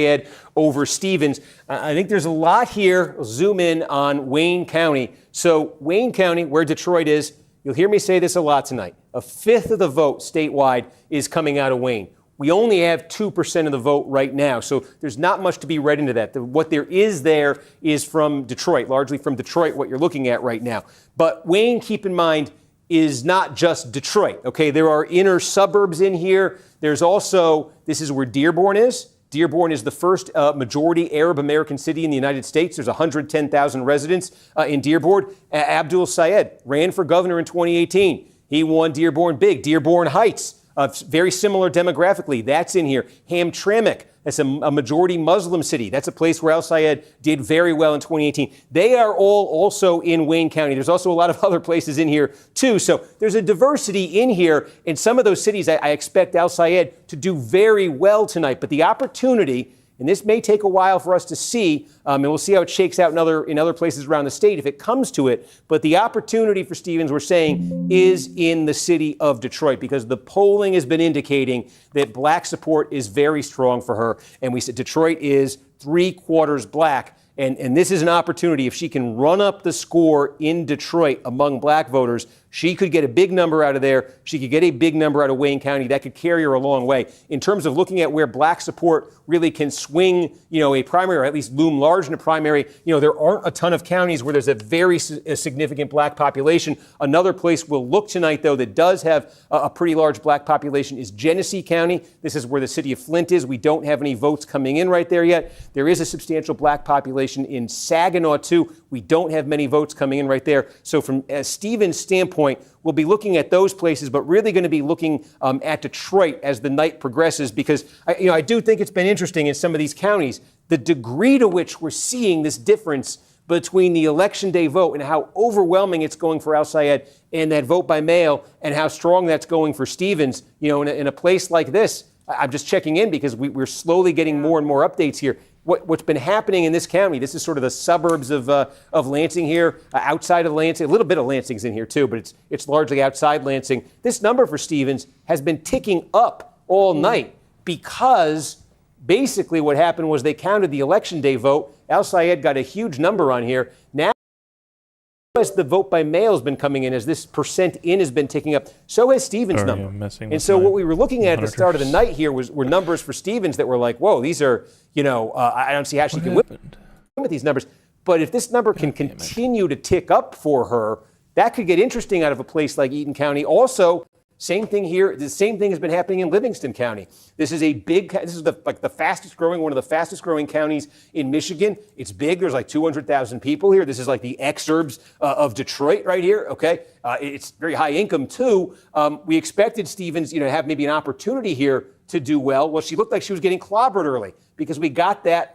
over Stevens. I think there's a lot here. I'll zoom in on Wayne County. So Wayne County, where Detroit is, you'll hear me say this a lot tonight. A fifth of the vote statewide is coming out of Wayne. We only have 2% of the vote right now, so there's not much to be read into that. What there is from Detroit, largely from Detroit, what you're looking at right now. But Wayne, keep in mind, is not just Detroit, okay? There are inner suburbs in here. There's also, this is where Dearborn is. Dearborn is the first majority Arab American city in the United States. There's 110,000 residents in Dearborn. Abdul Sayed ran for governor in 2018. He won Dearborn big. Dearborn Heights, very similar demographically. That's in here. Hamtramck, that's a majority Muslim city. That's a place where Al Sayed did very well in 2018. They are all also in Wayne County. There's also a lot of other places in here, too. So there's a diversity in here. In some of those cities, I expect Al Sayed to do very well tonight. But the opportunity, and this may take a while for us to see, and we'll see how it shakes out in other places around the state if it comes to it. But the opportunity for Stevens, we're saying, is in the city of Detroit because the polling has been indicating that black support is very strong for her. And we said Detroit is 3/4 black. And this is an opportunity. If she can run up the score in Detroit among black voters, she could get a big number out of there. She could get a big number out of Wayne County. That could carry her a long way. In terms of looking at where black support really can swing, a primary, or at least loom large in a primary, there aren't a ton of counties where there's a very significant black population. Another place we'll look tonight, though, that does have a pretty large black population is Genesee County. This is where the city of Flint is. We don't have any votes coming in right there yet. There is a substantial black population in Saginaw, too. We don't have many votes coming in right there. So from Stevens' standpoint, we'll be looking at those places, but really going to be looking at Detroit as the night progresses because, I do think it's been interesting in some of these counties, the degree to which we're seeing this difference between the election day vote and how overwhelming it's going for Al Sayed and that vote by mail and how strong that's going for Stevens, in a place like this. I'm just checking in because we're slowly getting more and more updates here. what's been happening in this county, this is sort of the suburbs of Lansing here, outside of Lansing. A little bit of Lansing's in here too, but it's largely outside Lansing. This number for Stevens has been ticking up all night because basically what happened was they counted the election day vote. Al Sayed got a huge number on here. Now, as the vote by mail has been coming in, as this percent in has been ticking up, so has Stevens' number. And so what we were looking at the start of the night here were numbers for Stevens that were like, whoa, these are, I don't see how she can win with these numbers. But if this number can continue to tick up for her, that could get interesting out of a place like Eaton County. Also, same thing here. The same thing has been happening in Livingston County. This is the fastest growing, one of the fastest growing counties in Michigan. It's big. There's like 200,000 people here. This is like the exurbs of Detroit right here. Okay. It's very high income too. We expected Stevens, to have maybe an opportunity here to do well. Well, she looked like she was getting clobbered early because we got the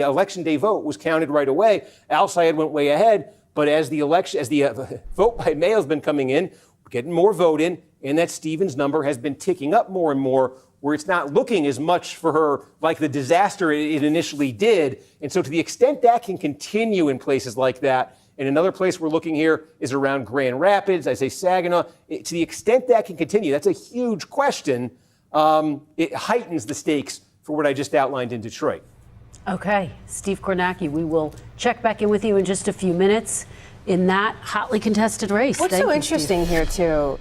election day vote was counted right away. Al Sayed went way ahead, but as the vote by mail has been coming in, getting more vote in, and that Stevens number has been ticking up more and more, where it's not looking as much for her like the disaster it initially did. And so to the extent that can continue in places like that, and another place we're looking here is around Grand Rapids, I say Saginaw, to the extent that can continue, that's a huge question. It heightens the stakes for what I just outlined in Detroit. Okay, Steve Kornacki, we will check back in with you in just a few minutes in that hotly contested race. What's so interesting here, too?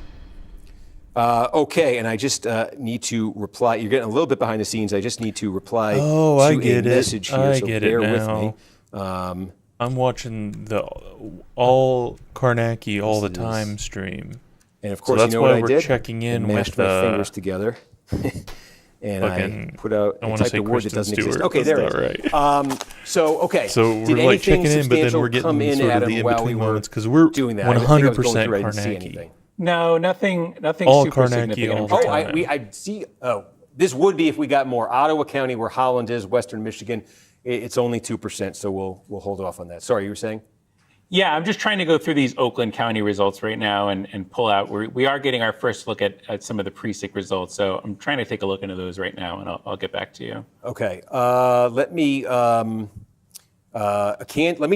Okay, and I just need to reply. You're getting a little bit behind the scenes. I just need to reply to a message here, so bear with me. I'm watching the all Kornacki all the time stream. And of course, so that's you know why what I we're did? checking in I mashed with my fingers together. And I put out I typed a word that doesn't exist. Okay, there it is. Right. So we're like checking in, but then we're getting sort of the in-between moments because we're doing that. 100% Kornacki. No, nothing all super Kornacki significant. all the time. I see. Oh, this would be if we got more. Ottawa County, where Holland is, Western Michigan, it's only 2%, so we'll hold off on that. Sorry, you were saying? Yeah, I'm just trying to go through these Oakland County results right now and pull out. We are getting our first look at some of the precinct results, so I'm trying to take a look into those right now, and I'll get back to you. Okay. Let me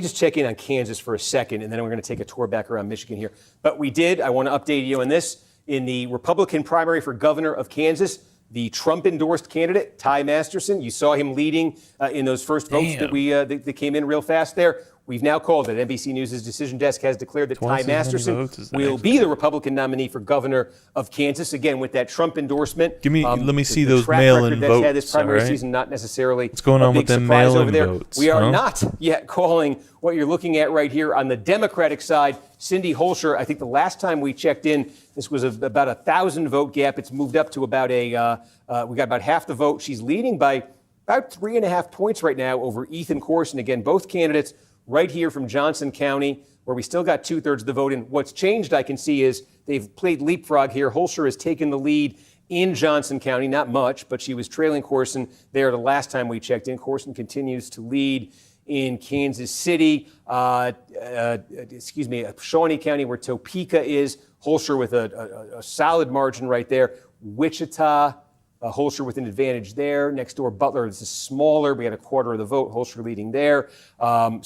just check in on Kansas for a second, and then we're going to take a tour back around Michigan here. But I want to update you on this. In the Republican primary for governor of Kansas, the Trump-endorsed candidate, Ty Masterson, you saw him leading in those first votes that came in real fast there. We've now called it. NBC News' decision desk has declared that Ty Masterson will be the Republican nominee for governor of Kansas. Again, with that Trump endorsement. Let me see those mail-in votes. Had this primary season, not necessarily what's going on with them mail-in votes. We are not yet calling what you're looking at right here on the Democratic side. Cindy Holscher, I think the last time we checked in, this was about a 1,000 vote gap. It's moved up to about we got about half the vote. She's leading by about 3.5 points right now over Ethan Corson. Again, both candidates right here from Johnson County, where we still got 2/3 of the vote in. What's changed, I can see, is they've played leapfrog here. Holscher has taken the lead in Johnson County, not much, but she was trailing Corson there the last time we checked in. Corson continues to lead in Kansas City, Shawnee County, where Topeka is. Holscher with a solid margin right there. Wichita, Holscher with an advantage there. Next door, Butler, this is smaller. We had a quarter of the vote. Holscher leading there. And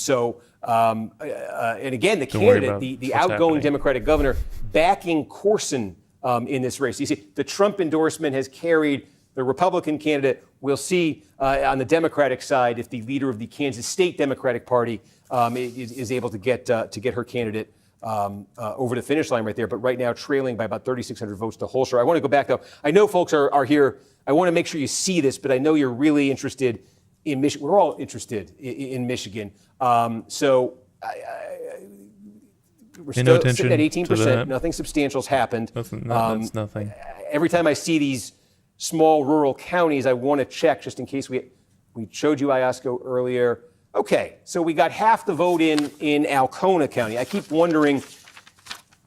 again, the candidate, the outgoing Democratic governor, backing Corson in this race. You see, the Trump endorsement has carried the Republican candidate. We'll see on the Democratic side if the leader of the Kansas State Democratic Party is able to get her candidate over the finish line right there, but right now trailing by about 3,600 votes to Holscher. I want to go back, though. I know folks are here. I want to make sure you see this, but I know you're really interested in Michigan. We're all interested in Michigan. We're still sitting at 18%. Nothing substantial has happened. That's nothing. Every time I see these small rural counties, I want to check just in case we showed you Iosco earlier. Okay, so we got half the vote in Alcona County. I keep wondering,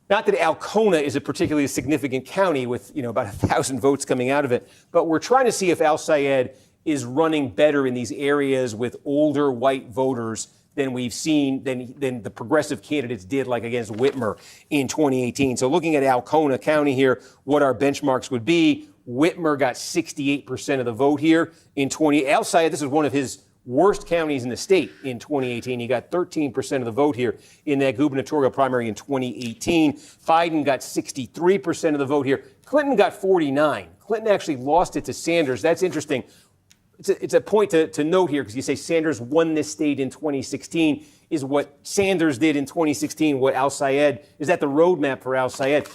not that Alcona is a particularly significant county with about 1,000 votes coming out of it, but we're trying to see if Al Sayed is running better in these areas with older white voters than we've seen, than the progressive candidates did, like against Whitmer in 2018. So looking at Alcona County here, what our benchmarks would be, Whitmer got 68% of the vote here in 20. Al Sayed, this is one of his worst counties in the state in 2018. He got 13% of the vote here in that gubernatorial primary in 2018. Biden got 63% of the vote here. Clinton got 49. Clinton actually lost it to Sanders. That's interesting. It's a point to note here, because you say Sanders won this state in 2016. Is what Sanders did in 2016 what Al Sayed, is that the roadmap for Al Sayed?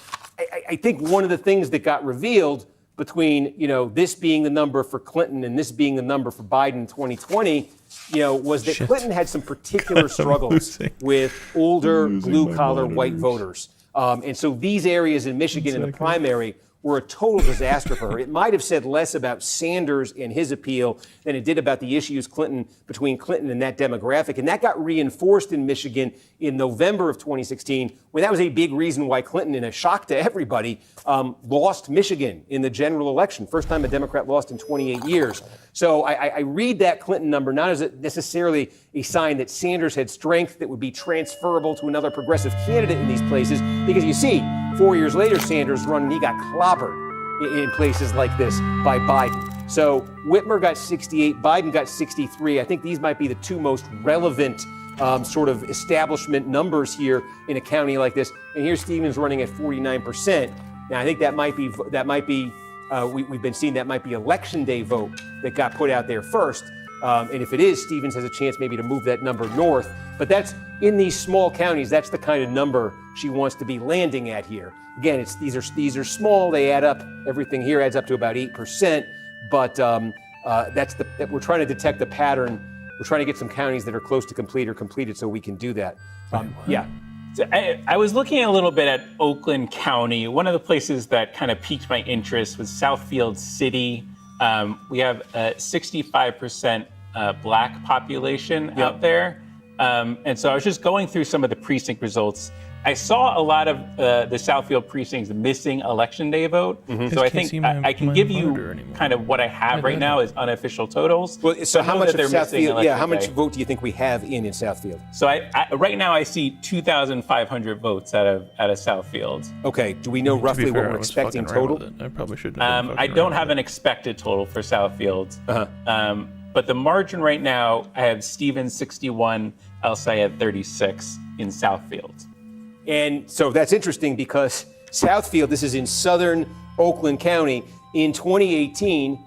I think one of the things that got revealed between, this being the number for Clinton and this being the number for Biden in 2020, was that Clinton had some particular struggles with older blue-collar white voters. And so these areas in Michigan in the primary were a total disaster for her. It might have said less about Sanders and his appeal than it did about the issues between Clinton and that demographic. And that got reinforced in Michigan in November of 2016, when that was a big reason why Clinton, in a shock to everybody, lost Michigan in the general election. First time a Democrat lost in 28 years. So I read that Clinton number not as necessarily a sign that Sanders had strength that would be transferable to another progressive candidate in these places, because you see, 4 years later, Sanders run and he got clobbered in places like this by Biden. So Whitmer got 68, Biden got 63. I think these might be the two most relevant sort of establishment numbers here in a county like this. And here's Stevens running at 49%. Now, I think we've been seeing that might be election day vote that got put out there first. And if it is, Stevens has a chance maybe to move that number north. But that's in these small counties. That's the kind of number she wants to be landing at here. Again, these are small. They add up. Everything here adds up to about 8%. But we're trying to detect the pattern. We're trying to get some counties that are close to complete or completed, so we can do that. Yeah. So I was looking a little bit at Oakland County. One of the places that kind of piqued my interest was Southfield City. We have a 65% Black population out there. And so I was just going through some of the precinct results. I saw a lot of the Southfield precincts missing election day vote. So I think I can give you kind of what I have right now as unofficial totals. Well, so how much of Southfield? Yeah, how much vote do you think we have in Southfield? So I right now I see 2,500 votes out of Southfield. Okay. Do we know roughly what we're expecting total? I probably should. I don't have an expected total for Southfield. But the margin right now, I have Stevens 61, El Sayed 36 in Southfield. And so that's interesting, because Southfield, this is in southern Oakland County, in 2018.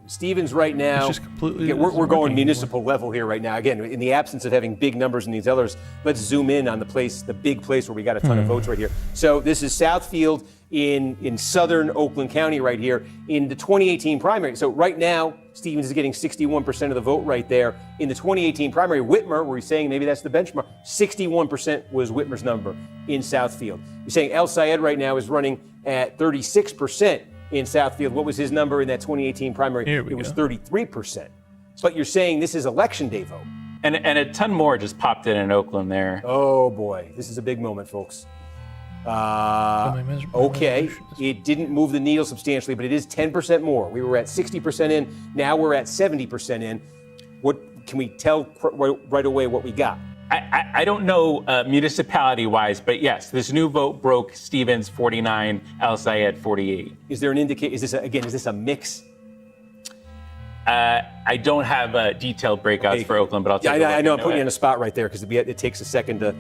Stevens right now, we're going municipal level here right now. Again, in the absence of having big numbers in these others, let's zoom in on the big place where we got a ton of votes right here. So this is Southfield in southern Oakland County right here in the 2018 primary. So right now, Stevens is getting 61% of the vote right there. In the 2018 primary, Whitmer, where he's saying maybe that's the benchmark, 61% was Whitmer's number in Southfield. You're saying El Sayed right now is running at 36% in Southfield. What was his number in that 2018 primary? It was 33%. But you're saying this is election day vote. And a ton more just popped in Oakland there. Oh boy, this is a big moment, folks. Okay, it didn't move the needle substantially, but it is 10% more. We were at 60% in, now we're at 70% in. What can we tell right away what we got? I don't know municipality-wise, but yes, this new vote broke Stevens 49, El Sayed 48. Is there an indication? Is this a mix? I don't have detailed breakouts for Oakland, but I'll take a look. I know I'm putting you on a spot right there, because it takes a second to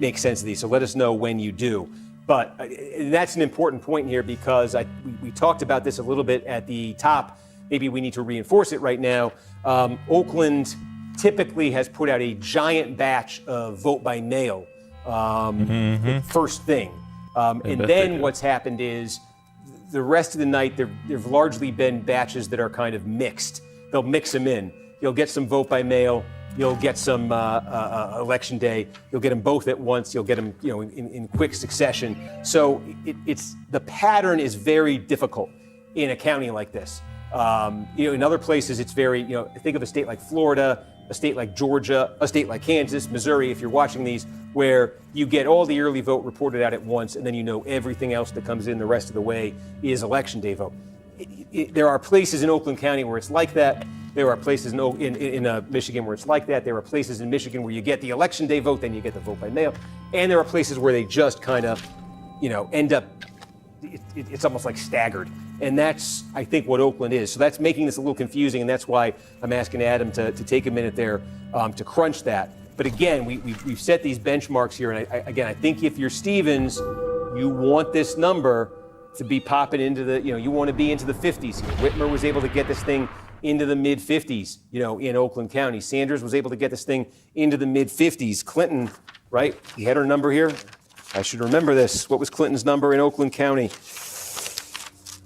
make sense of these. So let us know when you do. But that's an important point here, because we talked about this a little bit at the top. Maybe we need to reinforce it right now. Oakland typically has put out a giant batch of vote by mail first thing. And then what's happened is the rest of the night, there've largely been batches that are kind of mixed. They'll mix them in. You'll get some vote by mail. You'll get some election day. You'll get them both at once. You'll get them, in quick succession. So the pattern is very difficult in a county like this. In other places, it's very, think of a state like Florida, a state like Georgia, a state like Kansas, Missouri, if you're watching these, where you get all the early vote reported out at once, and then everything else that comes in the rest of the way is election day vote. There are places in Oakland County where it's like that. There are places in Michigan where it's like that. There are places in Michigan where you get the election day vote, then you get the vote by mail. And there are places where they just kind of, end up, it's almost like staggered. And that's, I think, what Oakland is. So that's making this a little confusing, and that's why I'm asking Adam to take a minute there to crunch that. But again, we've set these benchmarks here, and I think if you're Stevens, you want this number to be popping into the, you want to be into the 50s here. Whitmer was able to get this thing into the mid 50s, in Oakland County. Sanders was able to get this thing into the mid 50s. Clinton, right? He had her number here. I should remember this. What was Clinton's number in Oakland County?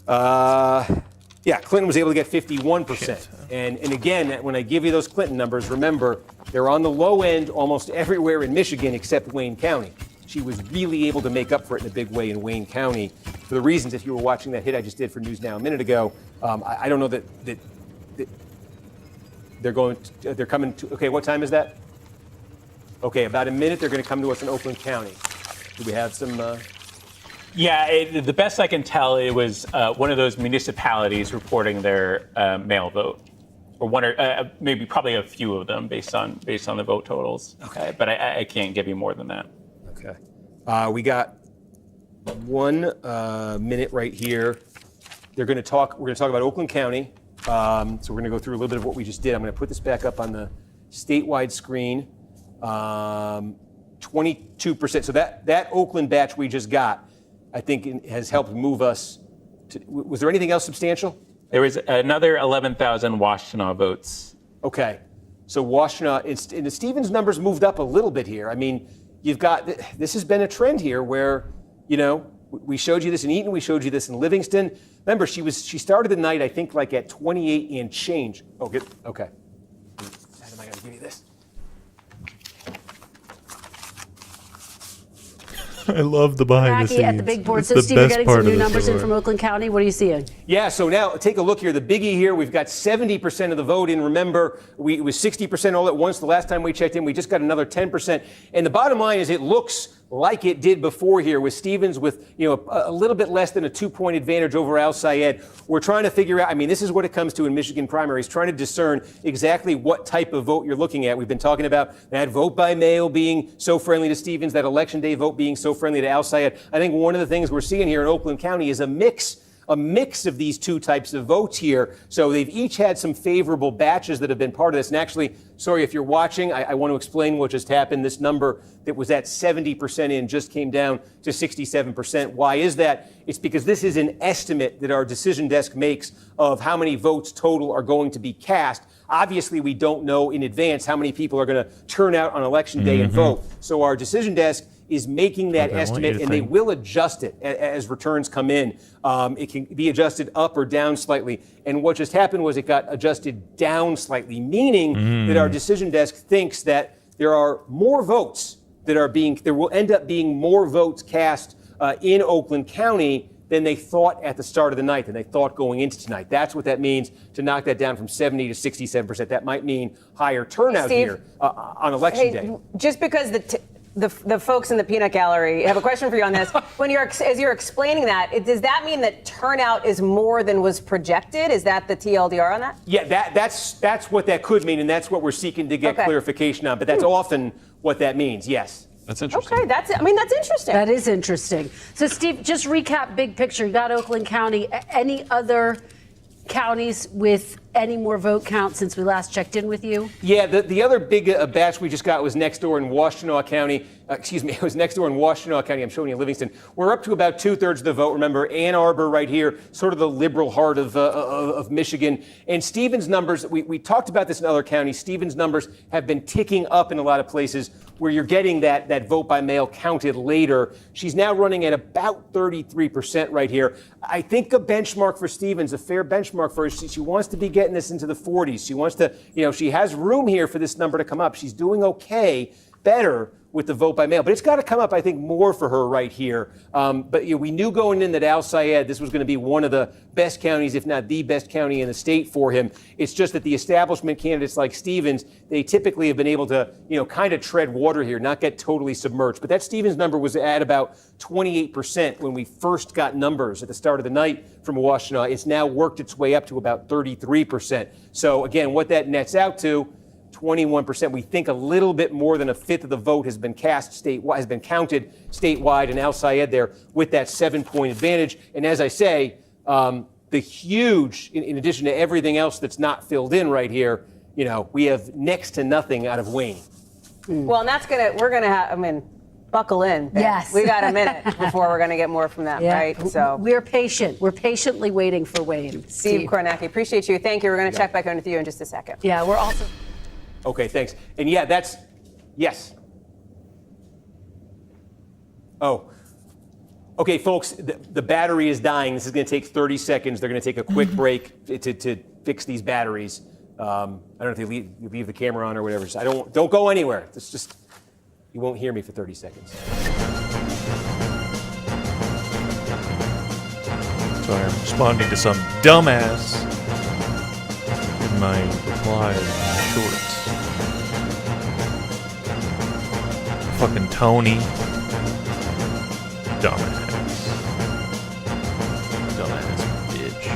Clinton was able to get 51%. And again, when I give you those Clinton numbers, remember, they're on the low end almost everywhere in Michigan except Wayne County. She was really able to make up for it in a big way in Wayne County for the reasons, if you were watching that hit I just did for News Now a minute ago. I don't know that they're coming to, okay, what time is that? Okay, about a minute, they're going to come to us in Oakland County. Do we have some? The best I can tell, it was one of those municipalities reporting their mail vote, or one, or maybe probably a few of them based on the vote totals. Okay, but I can't give you more than that. Okay, we got 1 minute right here. We're going to talk about Oakland County. So we're going to go through a little bit of what we just did. I'm going to put this back up on the statewide screen. 22%. So that Oakland batch we just got, I think, has helped move us to. Was there anything else substantial? There was another 11,000 Washtenaw votes. Okay. So Washtenaw, and the Stevens numbers moved up a little bit here. I mean, you've got, this has been a trend here where, we showed you this in Eaton, we showed you this in Livingston. Remember, she started the night, I think, like at 28 and change. Oh, good. Okay. Adam, I got to give you this. I love the behind the scenes. At the big board. It's So, the Steve, you're best getting part some of new the numbers in story. from Oakland County. What are you seeing? Yeah, so now take a look here. The biggie here, we've got 70% of the vote in. Remember, it was 60% all at once the last time we checked in. We just got another 10%. And the bottom line is it looks like it did before here with Stevens with, a little bit less than a 2-point advantage over Al Sayed. We're trying to figure out, this is what it comes to in Michigan primaries, trying to discern exactly what type of vote you're looking at. We've been talking about that vote by mail being so friendly to Stevens, that election day vote being so friendly to Al Sayed. I think one of the things we're seeing here in Oakland County is a mix of these two types of votes here. So they've each had some favorable batches that have been part of this. And actually, sorry, if you're watching, I want to explain what just happened. This number that was at 70% in just came down to 67%. Why is that? It's because this is an estimate that our decision desk makes of how many votes total are going to be cast. Obviously, we don't know in advance how many people are going to turn out on election day and vote. So our decision desk is making that estimate, and they will adjust it as returns come in. It can be adjusted up or down slightly. And what just happened was it got adjusted down slightly, meaning that our decision desk thinks that there are more votes there will end up being more votes cast in Oakland County than they thought at the start of the night, than they thought going into tonight. That's what that means to knock that down from 70 to 67%. That might mean higher turnout Steve, here on election day. Just because the folks in the peanut gallery have a question for you on this. As you're explaining that, does that mean that turnout is more than was projected? Is that the TLDR on that? Yeah, that's what that could mean, and that's what we're seeking to get clarification on. But that's often what that means. Yes. That's interesting. Okay, that's interesting. That is interesting. So, Steve, just recap big picture. You got Oakland County. Any other counties with any more vote count since we last checked in with you? Yeah, the other big batch we just got was next door in Washtenaw County. It was next door in Washtenaw County. I'm showing you Livingston. We're up to about 2/3 of the vote. Remember, Ann Arbor right here, sort of the liberal heart of Michigan. And Stevens' numbers, we talked about this in other counties. Stevens' numbers have been ticking up in a lot of places where you're getting that vote by mail counted later. She's now running at about 33% right here. I think a benchmark for Stevens, a fair benchmark for her, she wants to be getting this into the 40s. She wants to, she has room here for this number to come up. She's doing okay, better with the vote by mail. But it's got to come up, I think, more for her right here. But we knew going in that Al Sayed, this was going to be one of the best counties, if not the best county in the state for him. It's just that the establishment candidates like Stevens, they typically have been able to, kind of tread water here, not get totally submerged. But that Stevens number was at about 28% when we first got numbers at the start of the night from Washtenaw. It's now worked its way up to about 33%. So again, what that nets out to, 21%. We think a little bit more than a fifth of the vote has been counted statewide, and Al Sayed there with that 7-point advantage. And as I say, the huge, in addition to everything else that's not filled in right here, we have next to nothing out of Wayne. Well, and we're gonna have, buckle in. Ben. Yes. We got a minute before we're gonna get more from them, right? So we're patient. We're patiently waiting for Wayne. Steve Kornacki, appreciate you. Thank you. We're gonna check back in with you in just a second. Yeah, we're also. Okay, thanks. And yes. Oh. Okay, folks, the battery is dying. This is going to take 30 seconds. They're going to take a quick break to fix these batteries. I don't know if you leave the camera on or whatever. So don't go anywhere. It's just, you won't hear me for 30 seconds. So I'm responding to some dumbass in my reply shorts. Fucking Tony. Dumbass. Dumbass bitch.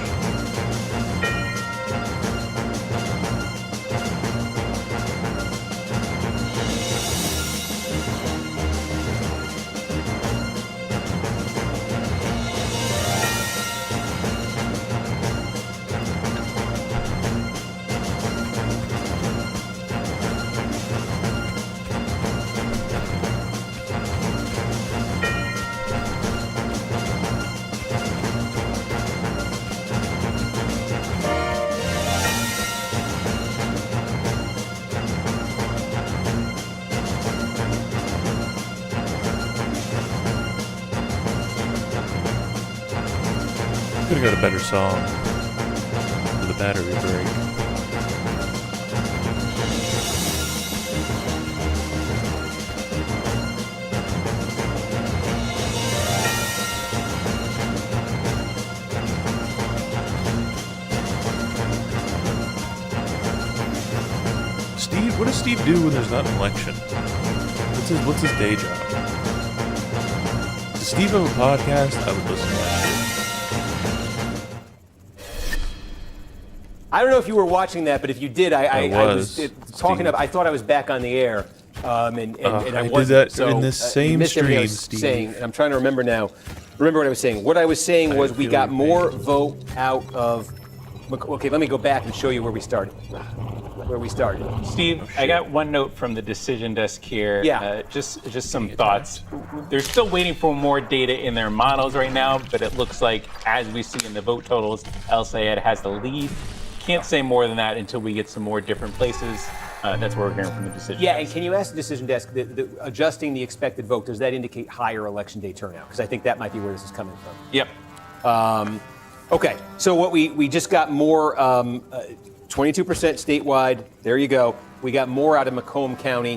Could've got a better song for the battery break. Steve, what does Steve do when there's not an election? What's his day job? Does Steve have a podcast? I would listen to that shit. I don't know if you were watching that, but if you did, I was talking Steve. about. I thought I was back on the air, and I did wasn't. that So, in the you same missed everything I stream, was Steve. saying, and I'm trying to remember now. Remember what I was saying. What I was saying was we feel got your more pain. vote out of. Okay, let me go back and show you where we started. Steve, I got one note from the decision desk here. Yeah. Just some thoughts. They're still waiting for more data in their models right now, but it looks like, as we see in the vote totals, El Sayed has the lead. Can't say more than that until we get some more different places. That's what we're hearing from the decision Yeah, desk. and can you ask the decision desk, adjusting the expected vote, does that indicate higher election day turnout? Because I think that might be where this is coming from. Yep. Okay, so what we just got more, 22% statewide. There you go. We got more out of Macomb County.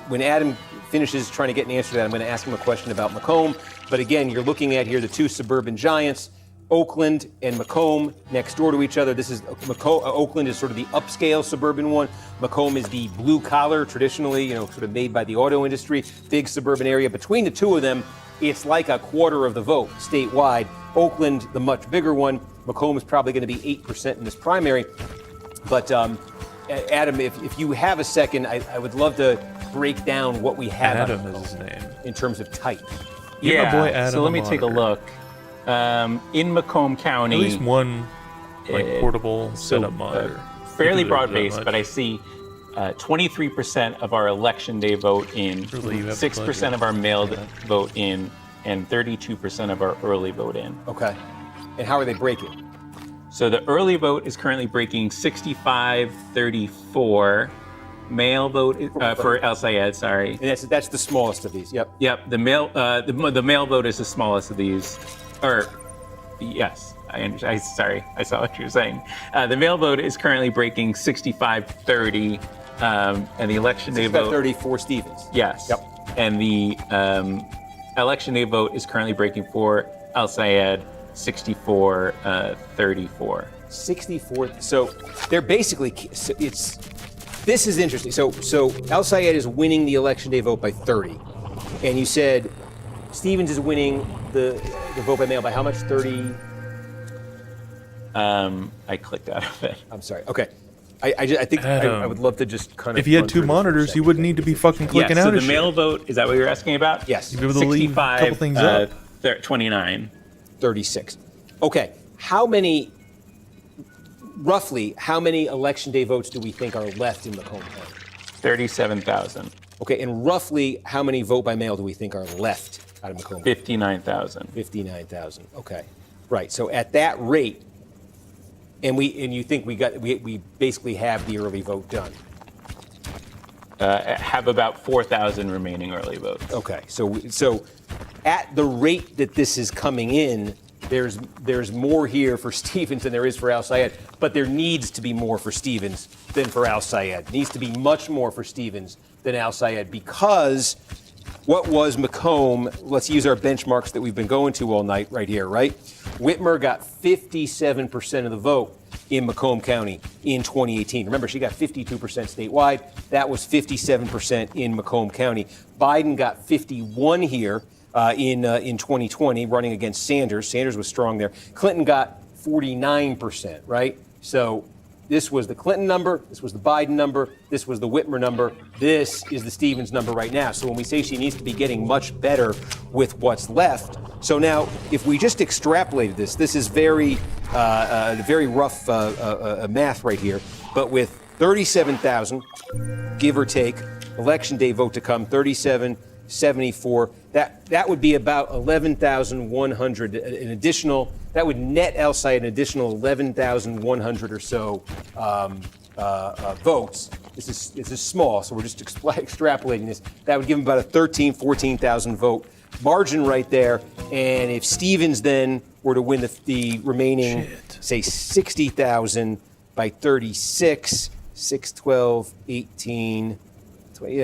When Adam finishes trying to get an answer to that, I'm going to ask him a question about Macomb. But again, you're looking at here the two suburban giants, Oakland and Macomb, next door to each other. This is Oakland is sort of the upscale suburban one. Macomb is the blue collar, traditionally, sort of made by the auto industry, big suburban area. Between the two of them, it's like a quarter of the vote statewide. Oakland, the much bigger one. Macomb is probably going to be 8% in this primary. But Adam, if you have a second, I would love to break down what we have out of Adam is his name. in terms of type. Give my boy Adam so let a me take a monitor. look. In Macomb County, At least one portable so, setup monitor. fairly You can do it that broad-based, much. but I see 23% of our election day vote in, Really, you have 6% of our mailed vote in, and 32% of our early vote in. Okay. And how are they breaking? So the early vote is currently breaking 65-34. Mail vote for El Sayed, sorry. And that's the smallest of these. Yep. Yep, the mail vote is the smallest of these. Or, yes, I understand. Sorry, I saw what you were saying. The mail vote is currently breaking 65-30, and the election day vote. 30 for Stevens. Yes. Yep. And the election day vote is currently breaking for El Sayed 64-34. 64. So they're basically this is interesting. So El Sayed is winning the election day vote by 30, and you said Stevens is winning the vote by mail by how much? 30. I clicked out of it. I'm sorry. Okay. I think I would love to just kind of. If you had run two through this for a monitors, you second. wouldn't need to be fucking clicking so out the of mail shit. vote, is that what you're asking about? Yes. You'd be able to leave a couple things up. 29. 36. Okay. roughly, how many election day votes do we think are left in Macomb County? 37,000. Okay, and roughly how many vote by mail do we think are left out of Macomb? 59,000. 59,000. Okay, right. So at that rate, and you think we basically have the early vote done? Have about 4,000 remaining early votes. Okay, so at the rate that this is coming in, there's more here for Stevens than there is for Al Sayed, but there needs to be more for Stevens than for Al Sayed. Needs to be much more for Stevens than Al Sayed, because what was Macomb? Let's use our benchmarks that we've been going to all night right here, right? Whitmer got 57% of the vote in Macomb County in 2018. Remember, she got 52% statewide. That was 57% in Macomb County. Biden got 51 here in 2020, running against Sanders. Sanders was strong there. Clinton got 49%, right? So this was the Clinton number, this was the Biden number, this was the Whitmer number, this is the Stevens number right now. So when we say she needs to be getting much better with what's left, so now if we just extrapolated this is very rough math right here, but with 37,000, give or take, election day vote to come, 3774, that would be about 11,100, an additional, that would net Al Sayed an additional 11,100 or so votes. This is small, so we're just extrapolating this. That would give him about a 14,000 vote margin right there. And if Stevens then were to win the remaining, say, 60,000 by 36, 6, 12, 18, 20,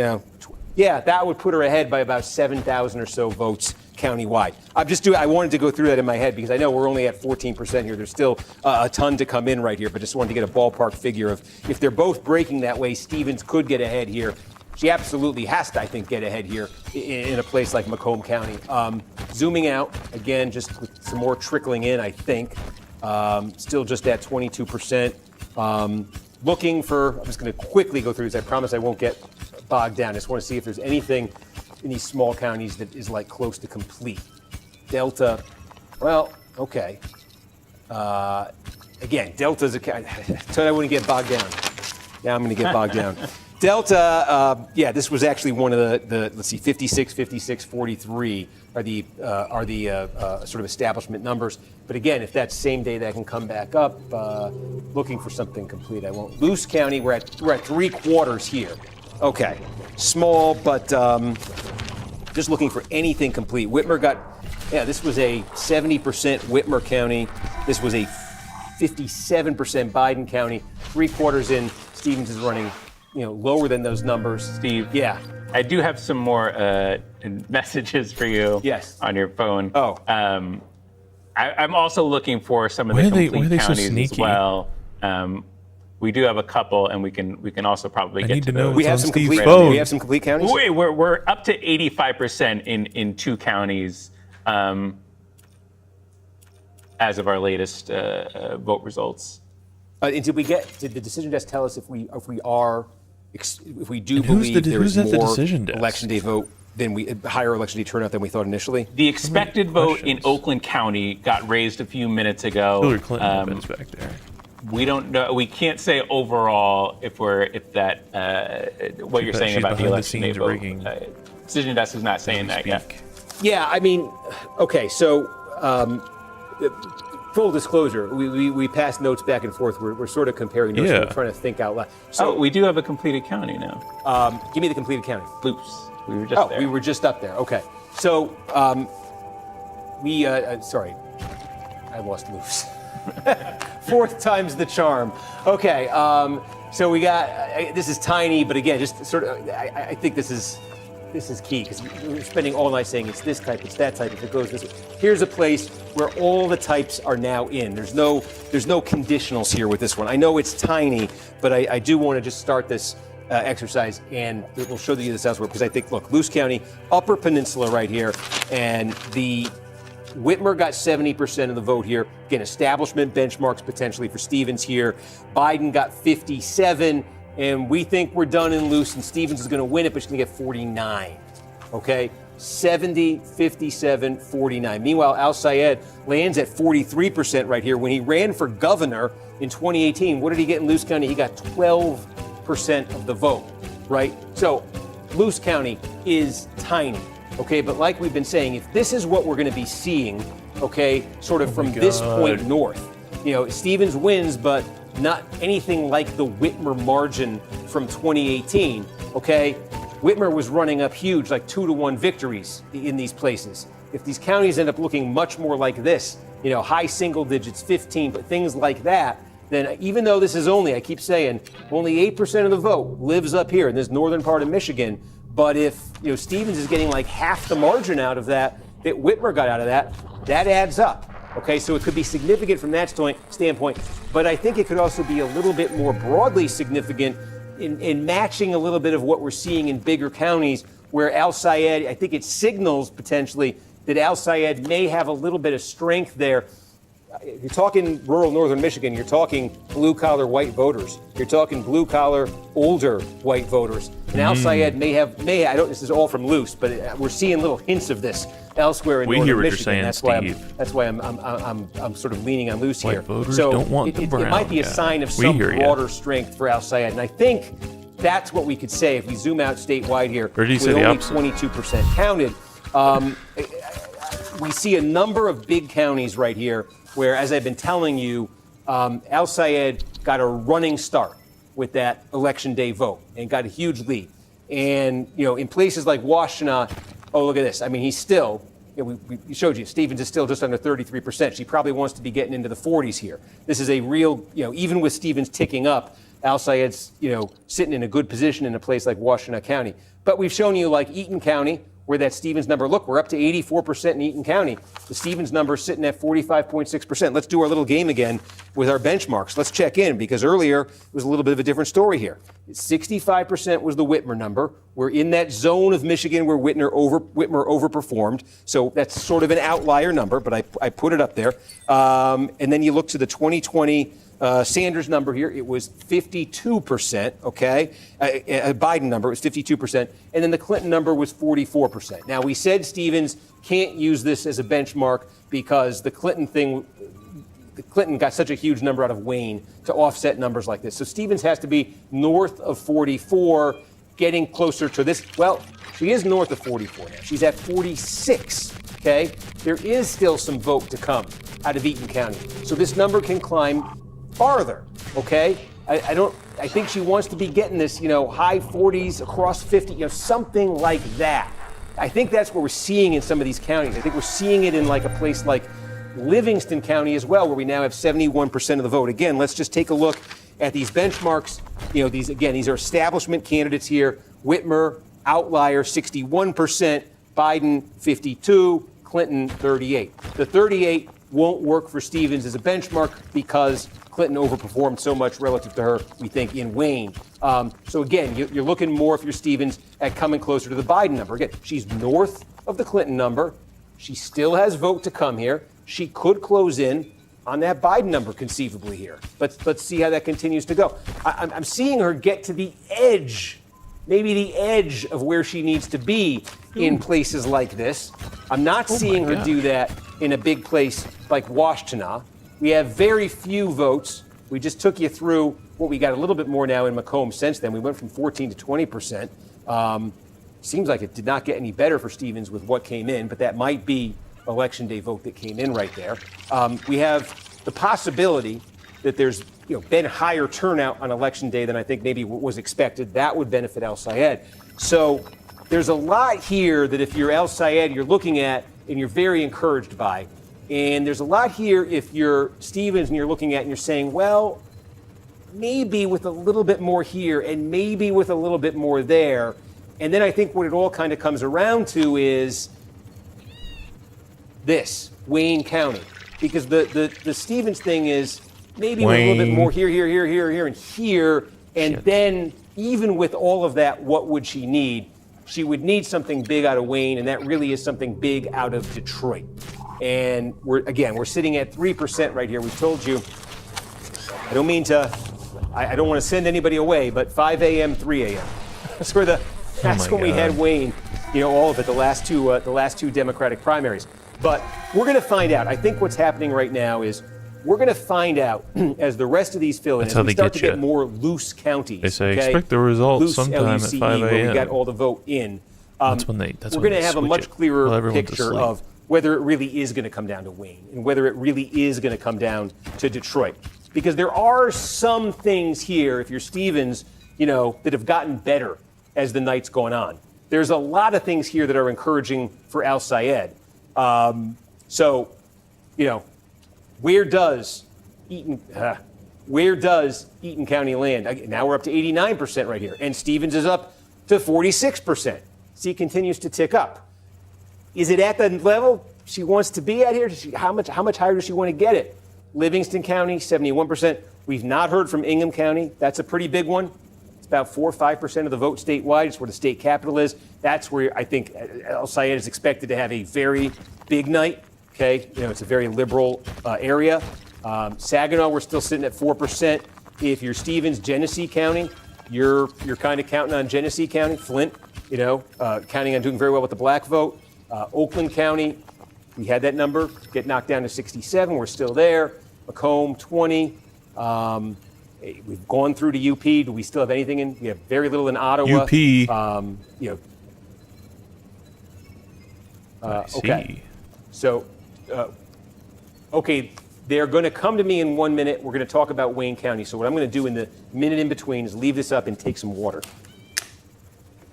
yeah, that would put her ahead by about 7,000 or so votes countywide. I wanted to go through that in my head because I know we're only at 14% here. There's still a ton to come in right here, but just wanted to get a ballpark figure of if they're both breaking that way, Stevens could get ahead here. She absolutely has to, I think, get ahead here in a place like Macomb County. Zooming out, again, just with some more trickling in, I think. Still just at 22%. Looking for, I'm just going to quickly go through this. I promise I won't get bogged down. I just want to see if there's anything in these small counties that is like close to complete. Delta, well, okay. Again, Delta's so I wouldn't get bogged down. Now I'm going to get bogged down. Delta, this was actually one of the let's see, 56, 56, 43 are the sort of establishment numbers. But again, if that's same day, that can come back up. Looking for something complete, I won't. Luce County, we're at 3/4 here. Okay, small, but just looking for anything complete. Whitmer this was a 70% Whitmer County. This was a 57% Biden County. 3/4 in, Stevens is running, lower than those numbers. Steve. Yeah. I do have some more messages for you. Yes. On your phone. Oh. I'm also looking for some of the complete counties so as well. We do have a couple, and we can also probably get to those. We have some complete. We have some complete counties. We're up to 85% in 2 counties as of our latest vote results. And did the decision desk tell us if we do believe there is more election day vote higher election day turnout than we thought initially? The expected vote in Oakland County got raised a few minutes ago. Hillary Clinton back there. We don't know. We can't say overall what you're saying about the election day vote. Decision desk is not saying that yet. Yeah, I mean, okay, so full disclosure, we pass notes back and forth. We're sort of comparing notes. Yeah. We're trying to think out loud. So we do have a completed county now. give me the completed county. Luce. We were just there. We were just up there. Okay. So sorry, I lost Luce. 4th time's the charm. Okay. So we got this is tiny, but again, just sort of. I think this is key because we're spending all night saying it's this type, it's that type. If it goes this way, here's a place where all the types are now in. There's no conditionals here with this one. I know it's tiny, but I do want to just start this exercise, and we'll show you this elsewhere because I think, look, Luce County, Upper Peninsula right here, and the Whitmer got 70% of the vote here. Again, establishment benchmarks potentially for Stevens here. Biden got 57, and we think we're done in Luce, and Stevens is going to win it, but she's going to get 49. Okay? 70, 57, 49. Meanwhile, Al Sayed lands at 43% right here. When he ran for governor in 2018, what did he get in Luce County? He got 12% of the vote, right? So Luce County is tiny, okay? But like we've been saying, if this is what we're going to be seeing, okay, sort of from this point north, Stevens wins, but not anything like the Whitmer margin from 2018, okay? Whitmer was running up huge, like 2-1 victories in these places. If these counties end up looking much more like this, high single digits, 15, but things like that, then even though this is only, I keep saying, only 8% of the vote lives up here in this northern part of Michigan, but if Stevens is getting like half the margin out of that Whitmer got out of that adds up. Okay, so it could be significant from that standpoint, but I think it could also be a little bit more broadly significant in matching a little bit of what we're seeing in bigger counties where Al Sayed, I think it signals potentially that Al Sayed may have a little bit of strength there. If you're talking rural northern Michigan, you're talking blue-collar white voters. You're talking blue-collar older white voters. And Al Sayed this is all from Luce, but we're seeing little hints of this elsewhere in northern Michigan. That's why I'm sort of leaning on Luce here. So it might be a sign of some broader strength for Al Sayed. And I think that's what we could say if we zoom out statewide here. Or did you say with the only opposite? 22% counted. We see a number of big counties right here where, as I've been telling you, Al Sayed got a running start with that election day vote and got a huge lead. And, in places like Washtenaw, oh, look at this. I mean, he's still, we showed you, Stevens is still just under 33%. She probably wants to be getting into the 40s here. This is a real, even with Stevens ticking up, Al Sayed's, sitting in a good position in a place like Washtenaw County. But we've shown you like Eaton County, where that Stevens number, look, we're up to 84% in Eaton County. The Stevens number is sitting at 45.6%. Let's do our little game again with our benchmarks. Let's check in, because earlier it was a little bit of a different story here. 65% was the Whitmer number. We're in that zone of Michigan where Whitmer overperformed. So that's sort of an outlier number, but I put it up there. And then you look to the 2020 Sanders number here, it was 52%, okay? A Biden number was 52%, and then the Clinton number was 44%. Now, we said Stevens can't use this as a benchmark because the Clinton got such a huge number out of Wayne to offset numbers like this. So Stevens has to be north of 44, getting closer to this. Well, she is north of 44 now. She's at 46, okay? There is still some vote to come out of Eaton County. So this number can climb farther, okay? I think she wants to be getting this, high 40s across 50, something like that. I think that's what we're seeing in some of these counties. I think we're seeing it in like a place like Livingston County as well, where we now have 71% of the vote. Again, let's just take a look at these benchmarks. These are establishment candidates here. Whitmer, outlier, 61%, Biden, 52, Clinton, 38. The 38 won't work for Stevens as a benchmark because Clinton overperformed so much relative to her, we think, in Wayne. So again, you're looking more, if you're Stevens, at coming closer to the Biden number. Again, she's north of the Clinton number. She still has vote to come here. She could close in on that Biden number conceivably here. Let's see how that continues to go. I'm seeing her get to the edge, maybe the edge of where she needs to be in places like this. I'm not seeing her do that in a big place like Washtenaw. We have very few votes. We just took you through what we got a little bit more now in Macomb since then. We went from 14 to 20%. Seems like it did not get any better for Stevens with what came in, but that might be election day vote that came in right there. We have the possibility that there's been higher turnout on election day than I think maybe was expected. That would benefit Al Sayed. So there's a lot here that if you're Al Sayed, you're looking at and you're very encouraged by. And there's a lot here if you're Stevens and you're looking at and you're saying, well, maybe with a little bit more here and maybe with a little bit more there. And then I think what it all kind of comes around to is this, Wayne County. Because the Stevens thing is maybe with a little bit more here, and here. And then even with all of that, what would she need? She would need something big out of Wayne, and that really is something big out of Detroit. And we're sitting at 3% right here. We've told you, I don't mean to, I don't want to send anybody away, but 5 a.m., 3 a.m. That's when we had Wayne all of it, the last two Democratic primaries. But we're going to find out. I think what's happening right now is we're going to find out as the rest of these fill in, as we start to get more loose counties. They say expect the results loose sometime LUCE, at 5 a.m. where we got all the vote in. That's when we're when going to they have a switch much it clearer while everyone's picture asleep. of whether it really is going to come down to Wayne and whether it really is going to come down to Detroit. Because there are some things here, if you're Stevens, that have gotten better as the night's going on. There's a lot of things here that are encouraging for Al Sayed. Where does Eaton County land? Now we're up to 89% right here, and Stevens is up to 46%. So he continues to tick up. Is it at the level she wants to be at here? How much higher does she want to get it? Livingston County, 71%. We've not heard from Ingham County. That's a pretty big one. It's about 4 or 5% of the vote statewide. It's where the state capital is. That's where I think Al Sayed is expected to have a very big night. Okay, it's a very liberal area. Saginaw, we're still sitting at 4%. If you're Stevens, Genesee County, you're kind of counting on Genesee County. Flint, counting on doing very well with the black vote. Oakland County, we had that number get knocked down to 67. We're still there. Macomb, 20. We've gone through to UP. Do we still have anything in? We have very little in Ottawa. UP. Okay. So, they're going to come to me in 1 minute. We're going to talk about Wayne County. So what I'm going to do in the minute in between is leave this up and take some water.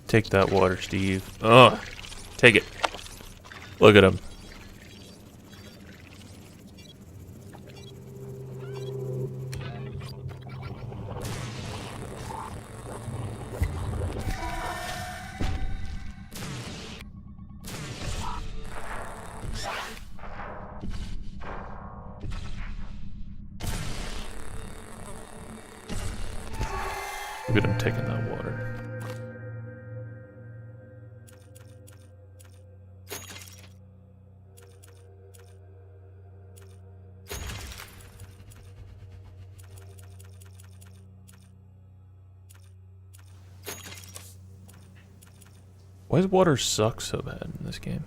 Take that water, Steve. Oh, take it. Look at him. Look at him taking that water. Why does water suck so bad in this game?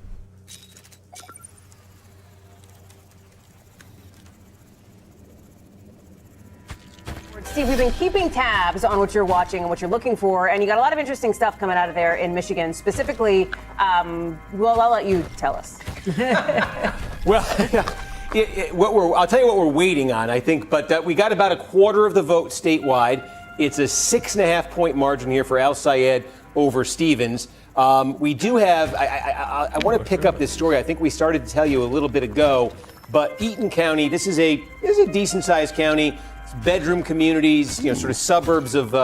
Steve, we've been keeping tabs on what you're watching and what you're looking for, and you got a lot of interesting stuff coming out of there in Michigan. Specifically, I'll let you tell us. Well, I'll tell you what we're waiting on, I think, but we got about a quarter of the vote statewide. It's a 6.5-point margin here for Al Sayed over Stevens. We do have, I want to pick up this story. I think we started to tell you a little bit ago, but Eaton County, this is a decent-sized county. It's bedroom communities, sort of suburbs of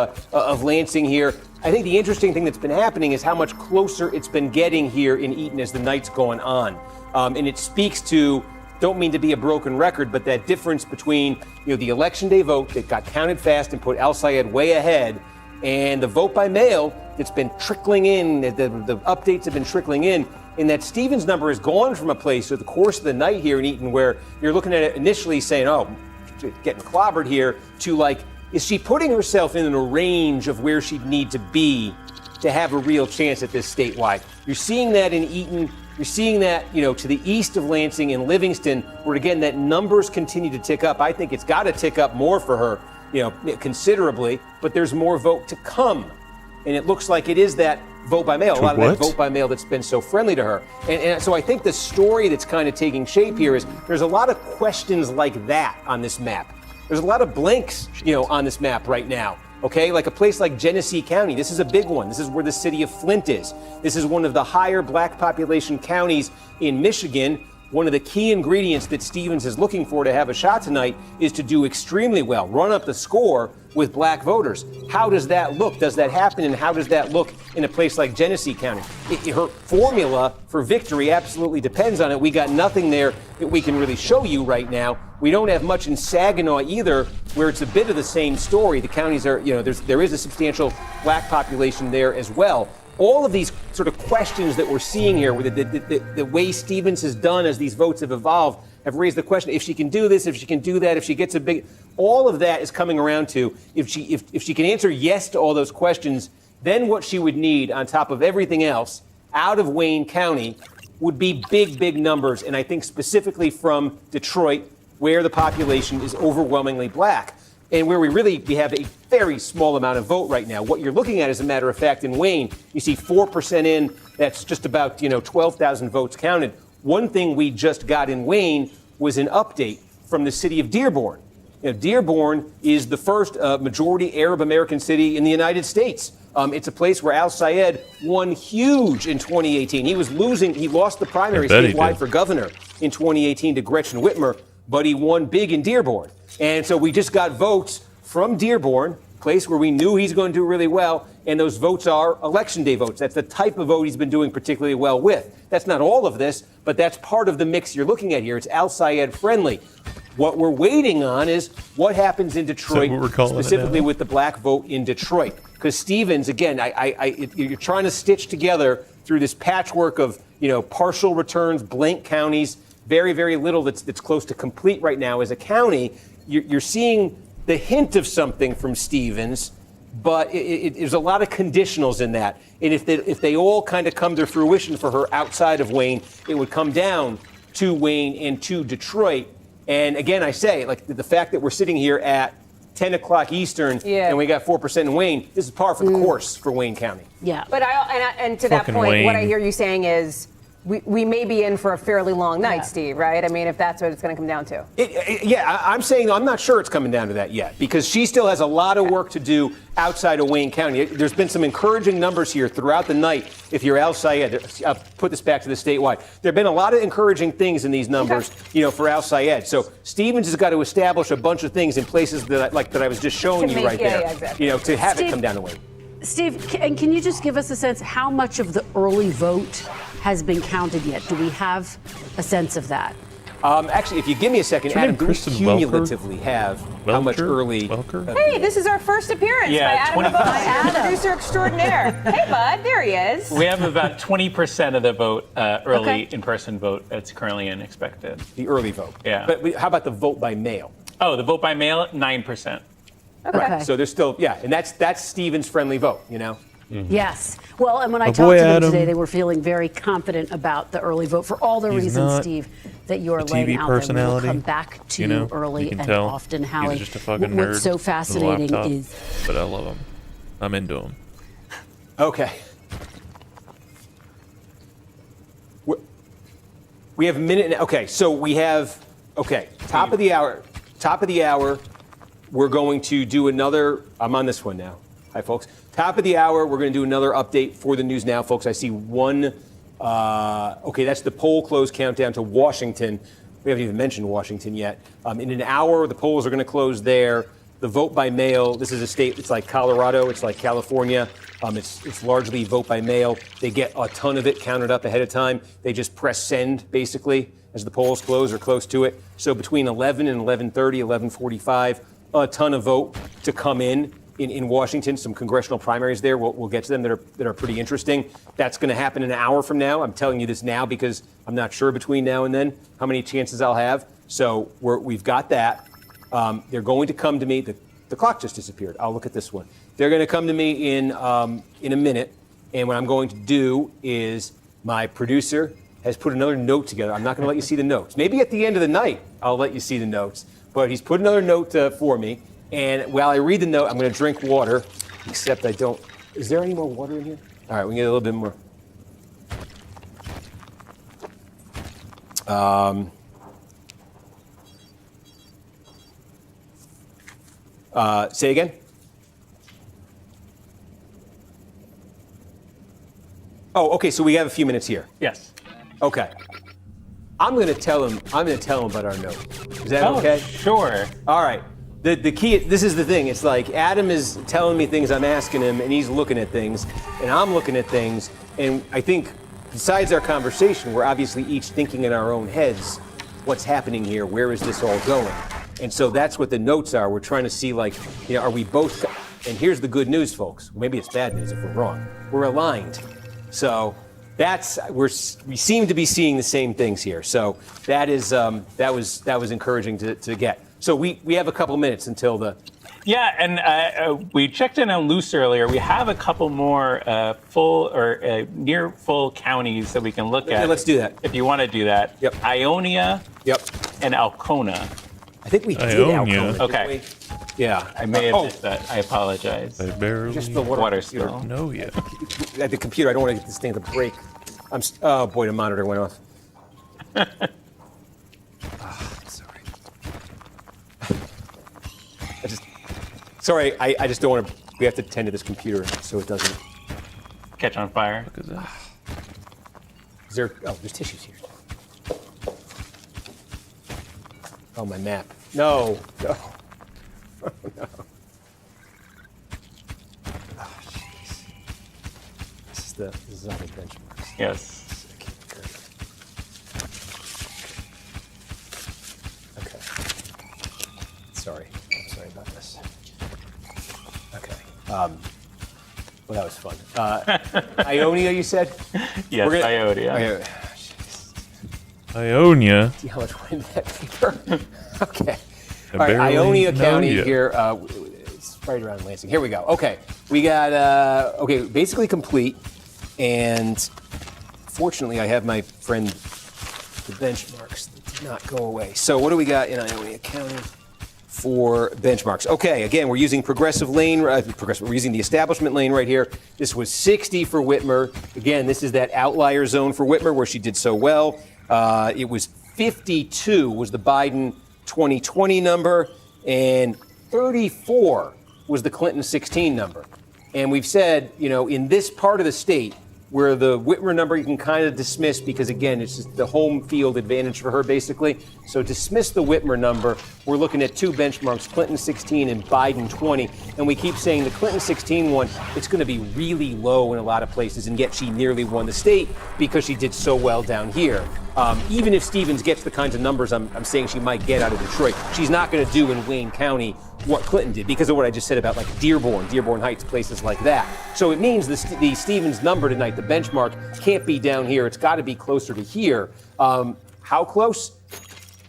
Lansing here. I think the interesting thing that's been happening is how much closer it's been getting here in Eaton as the night's going on. And it speaks to, don't mean to be a broken record, but that difference between the election day vote that got counted fast and put Al Sayed way ahead, and the vote by mail that's been trickling in, the updates have been trickling in that Stevens' number has gone from a place over the course of the night here in Eaton where you're looking at it initially saying, oh, getting clobbered here, to is she putting herself in a range of where she'd need to be to have a real chance at this statewide? You're seeing that in Eaton. You're seeing that, to the east of Lansing and Livingston, where again, that numbers continue to tick up. I think it's got to tick up more for her, considerably, but there's more vote to come. And it looks like it is that vote by mail, a lot of that vote by mail that's been so friendly to her. And so I think the story that's kind of taking shape here is there's a lot of questions like that on this map. There's a lot of blanks, on this map right now. Okay, like a place like Genesee County. This is a big one. This is where the city of Flint is. This is one of the higher black population counties in Michigan. One of the key ingredients that Stevens is looking for to have a shot tonight is to do extremely well, run up the score with black voters. How does that look? Does that happen? And how does that look in a place like Genesee County? Her formula for victory absolutely depends on it. We got nothing there that we can really show you right now. We don't have much in Saginaw either, where it's a bit of the same story. The counties are, there is a substantial black population there as well. All of these sort of questions that we're seeing here, with the way Stevens has done as these votes have evolved, have raised the question, if she can do this, if she can do that, if she gets a big, all of that is coming around to, if she can answer yes to all those questions, then what she would need on top of everything else out of Wayne County would be big, big numbers. And I think specifically from Detroit, where the population is overwhelmingly black and where we have a very small amount of vote right now. What you're looking at, as a matter of fact, in Wayne, you see 4% in, that's just about, 12,000 votes counted. One thing we just got in Wayne was an update from the city of Dearborn. Dearborn is the first majority Arab American city in the United States. It's a place where Al Sayed won huge in 2018. He lost the primary statewide for governor in 2018 to Gretchen Whitmer, but he won big in Dearborn. And so we just got votes from Dearborn, place where we knew he's going to do really well, and those votes are election day votes. That's the type of vote he's been doing particularly well with. That's not all of this, but that's part of the mix you're looking at here. It's Al Sayed friendly. What we're waiting on is what happens in Detroit, specifically with the black vote in Detroit. Because Stevens, again, you're trying to stitch together through this patchwork of partial returns, blank counties, very, very little that's close to complete right now as a county. You're seeing the hint of something from Stevens, but there's a lot of conditionals in that. And if they all kind of come to fruition for her outside of Wayne, it would come down to Wayne and to Detroit. And again, I say, the fact that we're sitting here at 10 o'clock Eastern and we got 4% in Wayne, this is par for the course for Wayne County. Yeah. But and to that point, Wayne. What I hear you saying is we may be in for a fairly long night, Steve, right? I mean, if that's what it's going to come down to. I'm saying I'm not sure it's coming down to that yet, because she still has a lot of work to do outside of Wayne County. There's been some encouraging numbers here throughout the night. If you're Al Sayed, I'll put this back to the statewide. There have been a lot of encouraging things in these numbers, for Al Sayed. So Stevens has got to establish a bunch of things in places that I was just showing you right there, exactly. To have Steve, it come down to Wayne. Steve, and can you just give us a sense how much of the early vote has been counted yet? Do we have a sense of that? Actually, if you give me a second, Adam, do we cumulatively have how much early? Hey, this is our first appearance by Adam Aboiut, producer extraordinaire. Hey, bud, there he is. We have about 20% of the vote, early in-person vote that's currently expected. The early vote. Yeah. But how about the vote by mail? Oh, the vote by mail, 9%. Okay. Right. So there's still, and that's Stevens' friendly vote, Mm-hmm. Yes. Well, and when I talked to them today, they were feeling very confident about the early vote for all the reasons, Steve, that you're laying out there. We'll come back to early and often, Howie. He's just a fucking nerd. What's so fascinating is... But I love him. I'm into him. Okay. We have a minute. Okay, so we have, top of the hour, we're going to do another, I'm on this one now. Hi, folks. Top of the hour, we're going to do another update for the News Now, folks. I see one, that's the poll close countdown to Washington. We haven't even mentioned Washington yet. In an hour, the polls are going to close there. The vote by mail, this is a state, it's like Colorado, it's like California. It's largely vote by mail. They get a ton of it counted up ahead of time. They just press send, basically, as the polls close or close to it. So between 11 and 11:30, 11:45, a ton of vote to come in Washington. Some congressional primaries there. We'll get to them that are pretty interesting. That's going to happen an hour from now. I'm telling you this now because I'm not sure between now and then how many chances I'll have. So we've got that. They're going to come to me. The clock just disappeared. I'll look at this one. They're going to come to me in a minute. And what I'm going to do is my producer has put another note together. I'm not going to let you see the notes. Maybe at the end of the night, I'll let you see the notes. But he's put another note for me. And while I read the note, I'm going to drink water, except I don't. Is there any more water in here? All right, we can get a little bit more. Say again? Oh, okay, so we have a few minutes here. Yes. Okay. I'm going to tell him about our note. Is that okay? Sure. All right. The key, this is the thing. It's like Adam is telling me things I'm asking him, and he's looking at things, and I'm looking at things. And I think besides our conversation, we're obviously each thinking in our own heads, what's happening here? Where is this all going? And so that's what the notes are. We're trying to see, are we both, and here's the good news, folks. Maybe it's bad news if we're wrong. We're aligned. So we seem to be seeing the same things here. So that was encouraging to get. So we have a couple minutes until the Yeah, and we checked in on Luce earlier. We have a couple more full or near full counties that we can look at. Let's do that. If you want to do that. Yep. Ionia. Yep. And Alcona. I think we did Ionia. Alcona, didn't Okay. we? Yeah. I may have missed that. I apologize. I barely Just the Water spill. know yet. At the computer, I don't want to get this thing to break. Oh boy, the monitor went off. Sorry. Sorry, I just don't want to. We have to tend to this computer so it doesn't. Catch on fire. Look at that. Is there? Oh, there's tissues here. Oh, my map. No. No. Oh, no. Oh, jeez. This is all the benchmarks. Yes. Okay. Sorry. I'm sorry about this. Okay. Well, that was fun. Ionia, you said? Yes, We're gonna- Ionia. Okay. Ionia. See how much wind that paper? Okay. I All right, barely Ionia know County you. here. It's right around Lansing. Here we go. Okay. We got, basically complete. And fortunately, I have my friend, the benchmarks that did not go away. So what do we got in Ionia County for benchmarks? Okay, again, we're using progressive lane, we're using the establishment lane right here. This was 60 for Whitmer. Again, this is that outlier zone for Whitmer where she did so well. It was 52 was the Biden 2020 number, and 34 was the Clinton 16 number. And we've said, in this part of the state, where the Whitmer number you can kind of dismiss because, again, it's just the home field advantage for her, basically. So dismiss the Whitmer number. We're looking at two benchmarks, Clinton 16 and Biden 20. And we keep saying the Clinton 16 one, it's going to be really low in a lot of places, and yet she nearly won the state because she did so well down here. Even if Stevens gets the kinds of numbers I'm saying she might get out of Detroit, she's not going to do in Wayne County what Clinton did because of what I just said about like Dearborn Heights, places like that. So it means the Stevens number tonight, the benchmark, can't be down here. It's got to be closer to here. How close?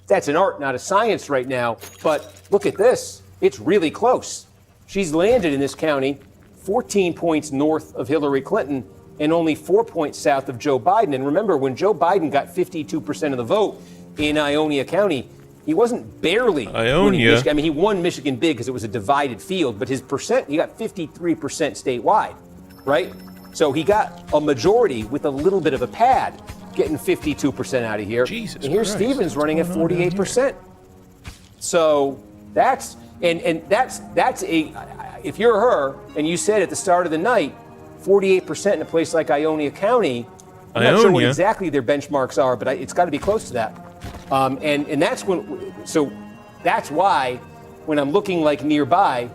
That's an art, not a science right now. But look at this. It's really close. She's landed in this county 14 points north of Hillary Clinton and only 4 points south of Joe Biden. And remember, when Joe Biden got 52% of the vote in Ionia County, he wasn't barely winning Michigan. I mean, he won Michigan big because it was a divided field, but his percent, he got 53% statewide, right? So he got a majority with a little bit of a pad, getting 52% out of here. Jesus and here's Christ, Stevens running at 48%. So that's a, if you're her and you said at the start of the night, 48% in a place like Ionia County, I'm not sure what exactly their benchmarks are, but it's got to be close to that. And that's that's why when I'm looking like nearby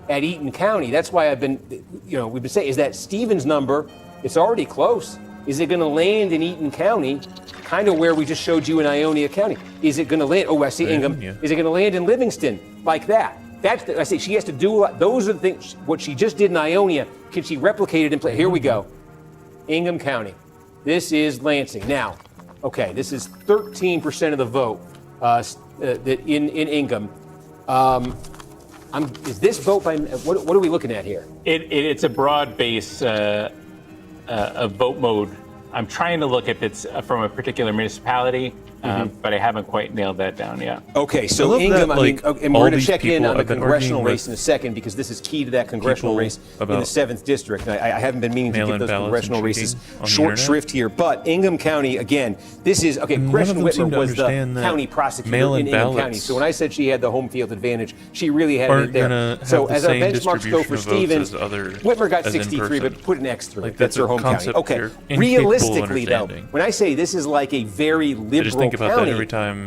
at Eaton County, that's why we've been saying, is that Stevens number, it's already close. Is it going to land in Eaton County, kind of where we just showed you in Ionia County? Is it going to land, I see Ingham. Is it going to land in Livingston like that? I say she has to do a lot. Those are the things, what she just did in Ionia, can she replicate it in play? Here we go. Ingham County. This is Lansing. Now, okay, this is 13% of the vote in Ingham. Is this vote by, what are we looking at here? It's a broad base of vote mode. I'm trying to look if it's from a particular municipality, but I haven't quite nailed that down yet. Okay, so Ingham, and we're going to check in on the congressional race in a second because this is key to that congressional race in the 7th district. I haven't been meaning to give those congressional races short shrift here, but Ingham County, again, this is, Gretchen Whitmer was the county prosecutor in Ingham County. So when I said she had the home field advantage, she really had it there. So as our benchmarks go for Stevens, Whitmer got 63, but put an X through it. That's her home county. Okay, realistically though, when I say this is like a very liberal county,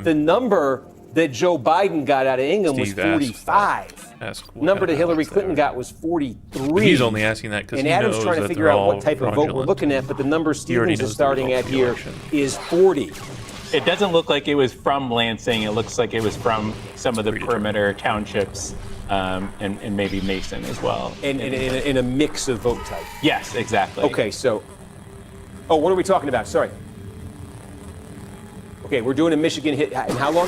the number that Joe Biden got out of Ingham was 45. Number that Hillary Clinton got was 43. He's only asking that because and Adam's trying to figure out what type of vote we're looking at, but the number Stevens is starting at here is 40. It doesn't look like it was from Lansing. It looks like it was from some of the perimeter townships and maybe Mason as well. And in a mix of vote type. Yes, exactly. Okay, so, what are we talking about? Sorry. Okay, we're doing a Michigan hit in how long?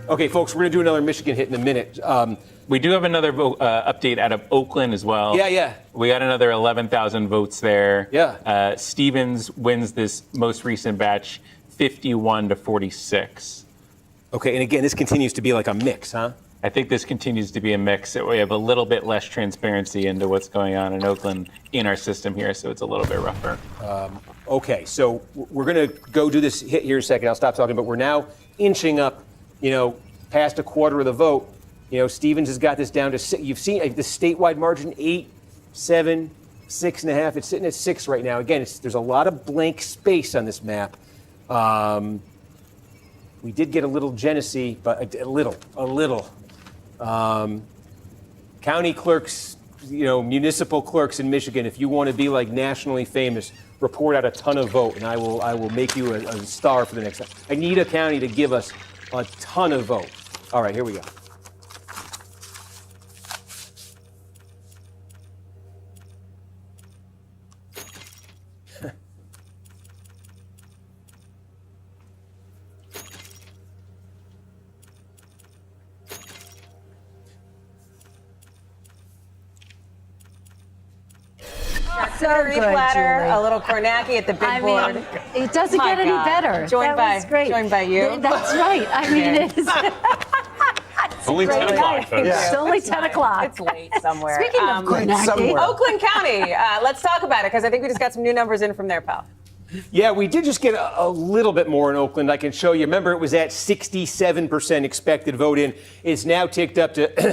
Okay, folks, we're going to do another Michigan hit in a minute. We do have another update out of Oakland as well. Yeah. We got another 11,000 votes there. Yeah. Stevens wins this most recent batch 51-46. Okay, and again, this continues to be like a mix, huh? I think this continues to be a mix. We have a little bit less transparency into what's going on in Oakland in our system here, so it's a little bit rougher. Okay, so we're going to go do this hit here in a second. I'll stop talking, but we're now inching up, past a quarter of the vote. Stevens has got this down to 6. You've seen the statewide margin, 8, 7, 6.5. It's sitting at 6 right now. Again, there's a lot of blank space on this map. We did get a little Genesee, but a little. County clerks, municipal clerks in Michigan, if you want to be like nationally famous, report out a ton of vote, and I will make you a star for the next time. I need a county to give us a ton of vote. All right, here we go. Charcuterie platter, Julie. a little cornacki at the big board. It doesn't My get any God. better. Joined That was joined by you. That's right. I mean, it is. Only 10 o'clock, folks. It's only 10 o'clock. It's late somewhere. Speaking of Kornacki. Oakland County, let's talk about it, because I think we just got some new numbers in from there, pal. Yeah, we did just get a little bit more in Oakland. I can show you. Remember, it was at 67% expected vote in. It's now ticked up to, to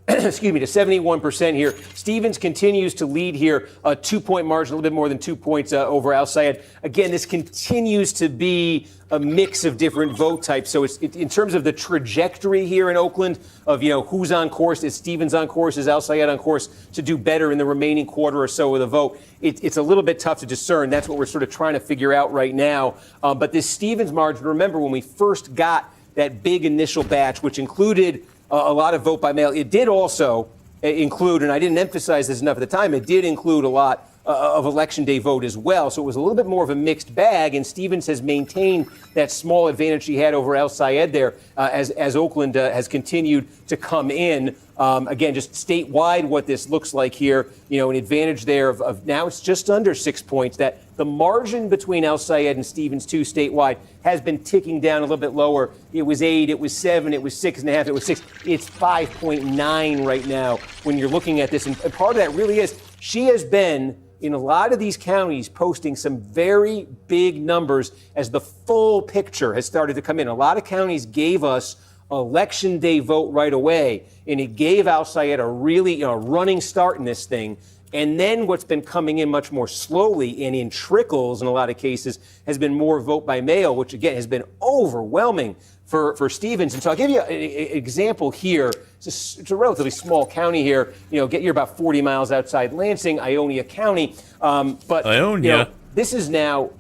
71% here. Stevens continues to lead here, a 2-point margin, a little bit more than 2 points over Al Sayed. Again, this continues to be a mix of different vote types. So it's in terms of the trajectory here in Oakland of, who's on course. Is Stevens on course? Is Al Sayed on course to do better in the remaining quarter or so of the vote? It's a little bit tough to discern. That's what we're sort of trying to figure out right now. But this Stevens margin, remember when we first got that big initial batch, which included a lot of vote by mail. It did also include, and I didn't emphasize this enough at the time, it did include a lot of Election Day vote as well. So it was a little bit more of a mixed bag, and Stevens has maintained that small advantage he had over Al Sayed there as Oakland has continued to come in. Again, just statewide, what this looks like here, an advantage there of now it's just under 6 points. That the margin between Al Sayed and Stevens, too, statewide, has been ticking down a little bit lower. It was 8, it was 7, it was 6.5, it was 6. It's 5.9 right now when you're looking at this. And part of that really is she has been, in a lot of these counties, posting some very big numbers as the full picture has started to come in. A lot of counties gave us Election Day vote right away, and it gave Al Sayed a really running start in this thing. And then what's been coming in much more slowly and in trickles in a lot of cases has been more vote by mail, which again has been overwhelming for Stevens. And so I'll give you an example here. It's a relatively small county here. You're about 40 miles outside Lansing, Ionia County. But Ionia. This is now.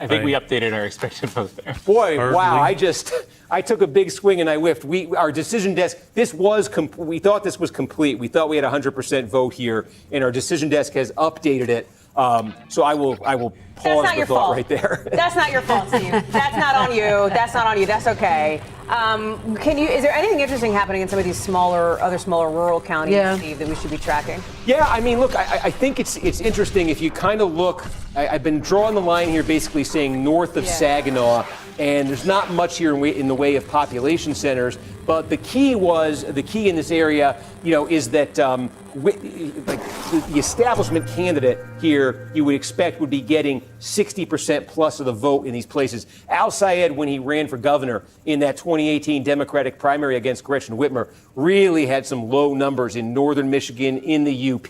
I think we updated our expected vote there. Boy, Hardly. wow! I took a big swing and I whiffed. Our decision desk. We thought this was complete. We thought we had 100% vote here, and our decision desk has updated it. So I will pause the thought right there. That's not your fault, Steve. That's not on you. That's not on you. That's okay. Is there anything interesting happening in some of these other smaller rural counties, Steve, that we should be tracking? Yeah, I mean, look, I think it's interesting if you kind of look. I've been drawing the line here, basically saying north of Saginaw, and there's not much here in the way of population centers. But the key in this area, is that the establishment candidate here, you would expect would be getting 60% plus of the vote in these places. Al Sayed, when he ran for governor in that 2018 Democratic primary against Gretchen Whitmer, really had some low numbers in northern Michigan, in the UP.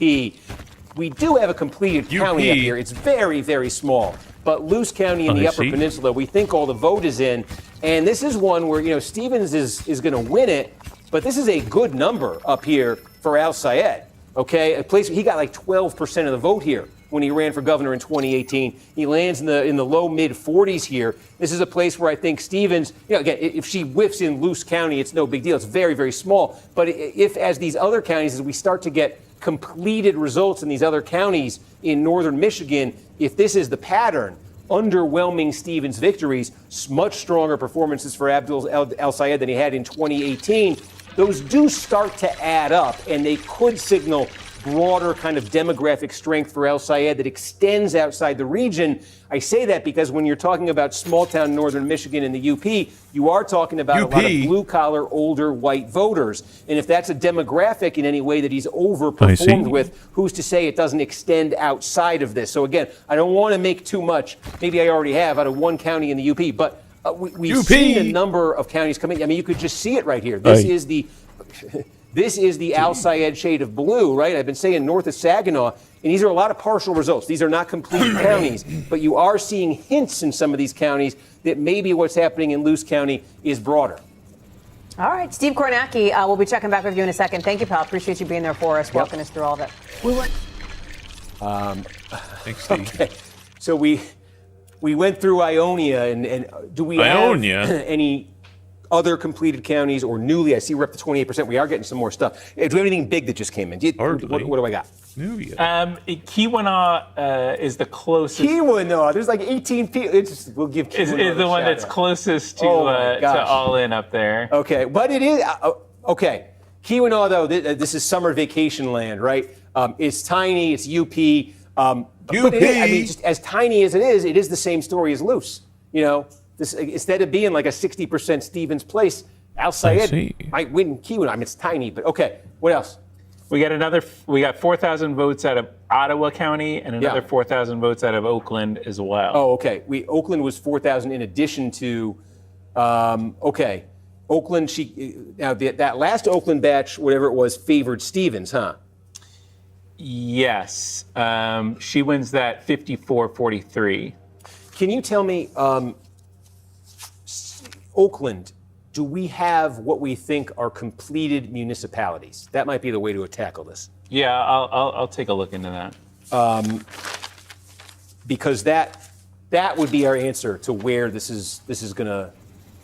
We do have a completed county up here. It's very, very small. But Luce County in the Upper Peninsula, we think all the vote is in. And this is one where, Stevens is going to win it. But this is a good number up here for Al Sayed. Okay, a place he got like 12% of the vote here when he ran for governor in 2018. He lands in the low mid 40s here. This is a place where I think Stevens, again, if she whiffs in Luce County, it's no big deal. It's very, very small. But if, as these other counties, as we start to get completed results in these other counties in northern Michigan, if this is the pattern, underwhelming Stevens victories, much stronger performances for Abdul El-Sayed than he had in 2018, those do start to add up, and they could signal broader kind of demographic strength for El-Sayed that extends outside the region. I say that because when you're talking about small-town northern Michigan and the UP, you are talking about a lot of blue-collar, older, white voters. And if that's a demographic in any way that he's overperformed with, who's to say it doesn't extend outside of this? So again, I don't want to make too much, maybe I already have, out of one county in the UP, but we've seen a number of counties come in. I mean, you could just see it right here. This is the... This is the Al-Sayed shade of blue, right? I've been saying north of Saginaw, and these are a lot of partial results. These are not complete counties, but you are seeing hints in some of these counties that maybe what's happening in Luce County is broader. All right, Steve Kornacki, we'll be checking back with you in a second. Thank you, pal. Appreciate you being there for us, walking us through all of it. Thanks, Steve. Okay, so we went through Ionia, and do we have any other completed counties or newly? I see we're up to 28%. We are getting some more stuff. Do we have anything big that just came in? What do I got? Keweenaw is the closest. Keweenaw, there's like 18 people. We'll give Keweenaw is the one that's closest to all in up there. Okay, but it is okay. Keweenaw, though, this is summer vacation land, right? It's tiny. It's UP. But it is, I mean, just as tiny as it is the same story as Luce. You know, this, instead of being like a 60% Stevens place, Al-Sayed might win Keweenaw. I mean, it's tiny, but okay. What else? We got 4,000 votes out of Ottawa County and another 4,000 votes out of Oakland as well. Oh, okay. Oakland was 4,000 in addition to, okay. Oakland, that last Oakland batch, whatever it was, favored Stevens, huh? Yes. She wins that 54-43. Can you tell me, Oakland, do we have what we think are completed municipalities? That might be the way to tackle this. Yeah, I'll take a look into that. Because that would be our answer to where this is gonna,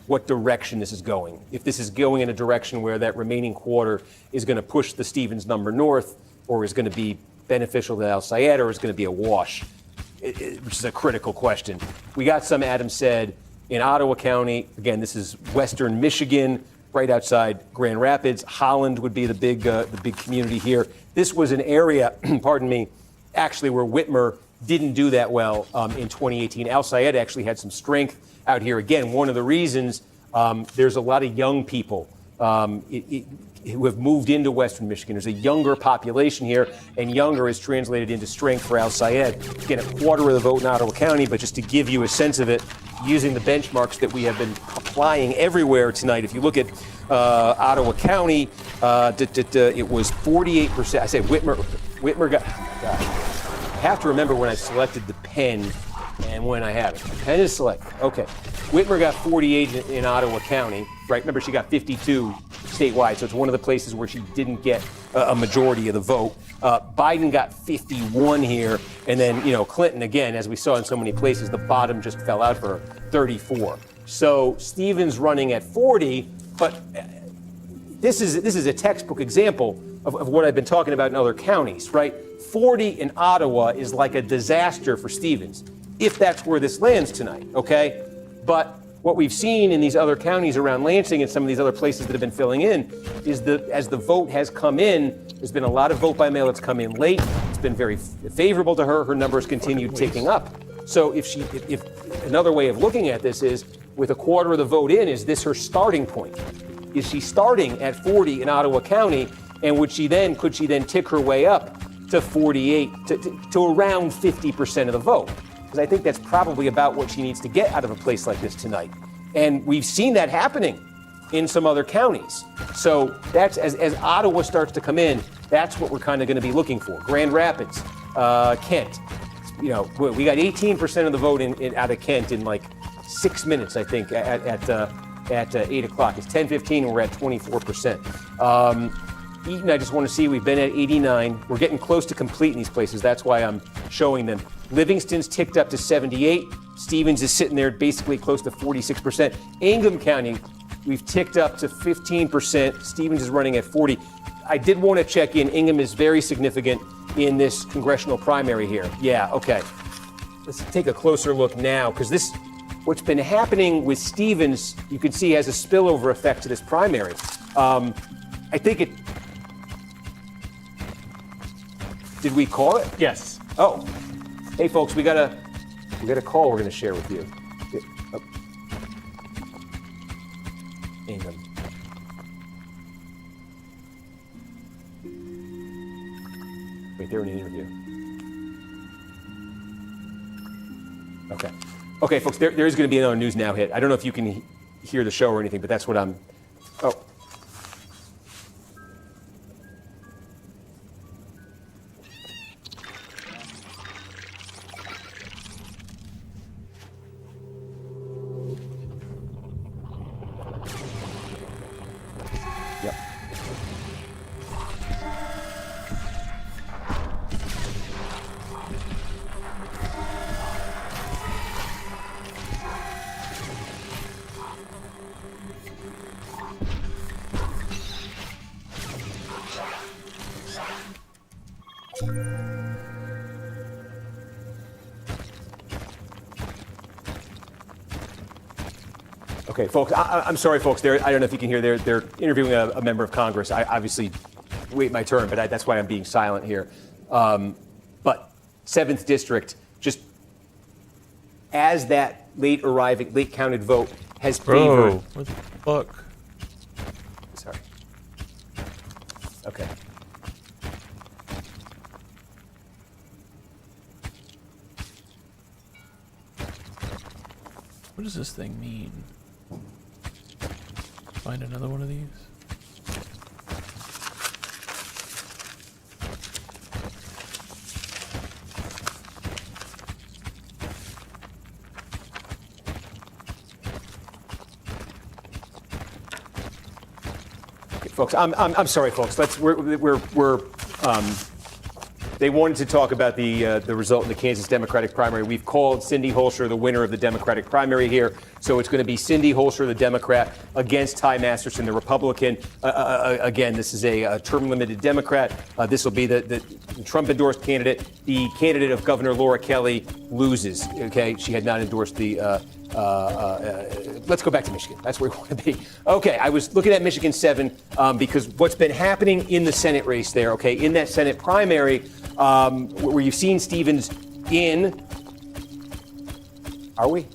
what direction this is going. If this is going in a direction where that remaining quarter is gonna push the Stevens number north, or is gonna be beneficial to Al-Sayed, or is gonna be a wash, which is a critical question. We got some, Adam said, in Ottawa County. Again, this is western Michigan, right outside Grand Rapids. Holland would be the big community here. This was an area, pardon me, actually where Whitmer didn't do that well in 2018. Al-Sayed actually had some strength out here. Again, one of the reasons there's a lot of young people who have moved into western Michigan. There's a younger population here, and younger is translated into strength for Al-Sayed. Again, a quarter of the vote in Ottawa County, but just to give you a sense of it, using the benchmarks that we have been applying everywhere tonight. If you look at Ottawa County, it was 48%. I said Whitmer got, I have to remember when I selected the pen and when I have it. The pen is selected. Okay. Whitmer got 48 in Ottawa County, right? Remember, she got 52 statewide, so it's one of the places where she didn't get a majority of the vote. Biden got 51 here, and then, Clinton, again, as we saw in so many places, the bottom just fell out for her, 34. So Stevens running at 40, but this is a textbook example of what I've been talking about in other counties, right? 40 in Ottawa is like a disaster for Stevens, if that's where this lands tonight, okay? But what we've seen in these other counties around Lansing and some of these other places that have been filling in is as the vote has come in, there's been a lot of vote by mail that's come in late. It's been very favorable to her. Her numbers continue ticking up. So if another way of looking at this is, with a quarter of the vote in, is this her starting point? Is she starting at 40 in Ottawa County, and could she then tick her way up to 48, to around 50% of the vote? Because I think that's probably about what she needs to get out of a place like this tonight. And we've seen that happening in some other counties. So that's, as Ottawa starts to come in, that's what we're kind of going to be looking for. Grand Rapids, Kent. We got 18% of the vote out of Kent in like 6 minutes, I think, at 8 o'clock. It's 10:15 and we're at 24%. Eaton, I just want to see, we've been at 89. We're getting close to complete in these places. That's why I'm showing them. Livingston's ticked up to 78. Stevens is sitting there basically close to 46%. Ingham County, we've ticked up to 15%. Stevens is running at 40. I did want to check in. Ingham is very significant in this congressional primary here. Yeah, okay. let's take a closer look now, because what's been happening with Stevens, you can see has a spillover effect to this primary. I think it. Did we call it? Yes. Oh, hey folks, we got a call we're going to share with you. Oh. Hang on. Wait, they're in an interview. Okay. Okay, folks, there is going to be another News Now hit. I don't know if you can hear the show or anything, but that's what I'm. Oh. Yep. Okay, folks, I'm sorry, folks. I don't know if you can hear. They're interviewing a member of Congress. I obviously wait my turn, but that's why I'm being silent here. But 7th District, just as that late counted vote has favored. Bro, what the fuck? Sorry. Okay. What does this thing mean? Find another one of these? Okay, folks, I'm sorry, folks. They wanted to talk about the result in the Kansas Democratic primary. We've called Cindy Holscher the winner of the Democratic primary here. So it's going to be Cindy Holscher, the Democrat, against Ty Masterson, the Republican. Again, this is a term-limited Democrat. This will be the Trump-endorsed candidate. The candidate of Governor Laura Kelly loses. Okay, she had not endorsed the. Let's go back to Michigan. That's where we want to be. Okay, I was looking at Michigan 7 because what's been happening in the Senate race there, okay, in that Senate primary, where you've seen Stevens in. Are we?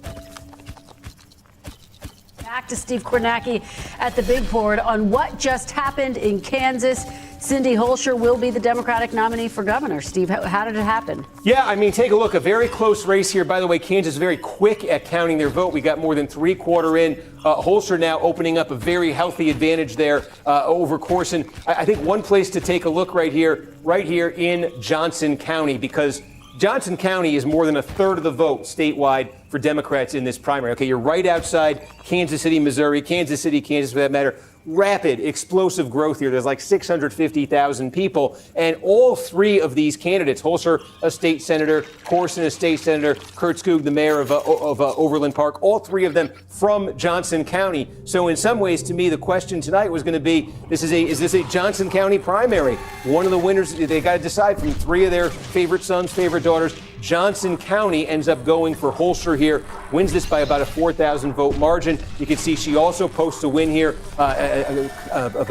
Back to Steve Kornacki at the big board on what just happened in Kansas. Cindy Holscher will be the Democratic nominee for governor. Steve, how did it happen? Yeah, I mean, take a look. A very close race here. By the way, Kansas very quick at counting their vote. We got more than three-quarter in. Holscher now opening up a very healthy advantage there over Corson. I think one place to take a look right here in Johnson County, because Johnson County is more than a third of the vote statewide for Democrats in this primary. Okay, you're right outside Kansas City, Missouri, Kansas City, Kansas for that matter. Rapid, explosive growth here. There's like 650,000 people. And all three of these candidates, Holscher, a state senator, Corson, a state senator, Kurt Skoog, the mayor of Overland Park, all three of them from Johnson County. So in some ways, to me, the question tonight was going to be, is this a Johnson County primary? One of the winners, they got to decide from three of their favorite sons, favorite daughters. Johnson County ends up going for Holscher here, wins this by about a 4,000 vote margin. You can see she also posts a win here of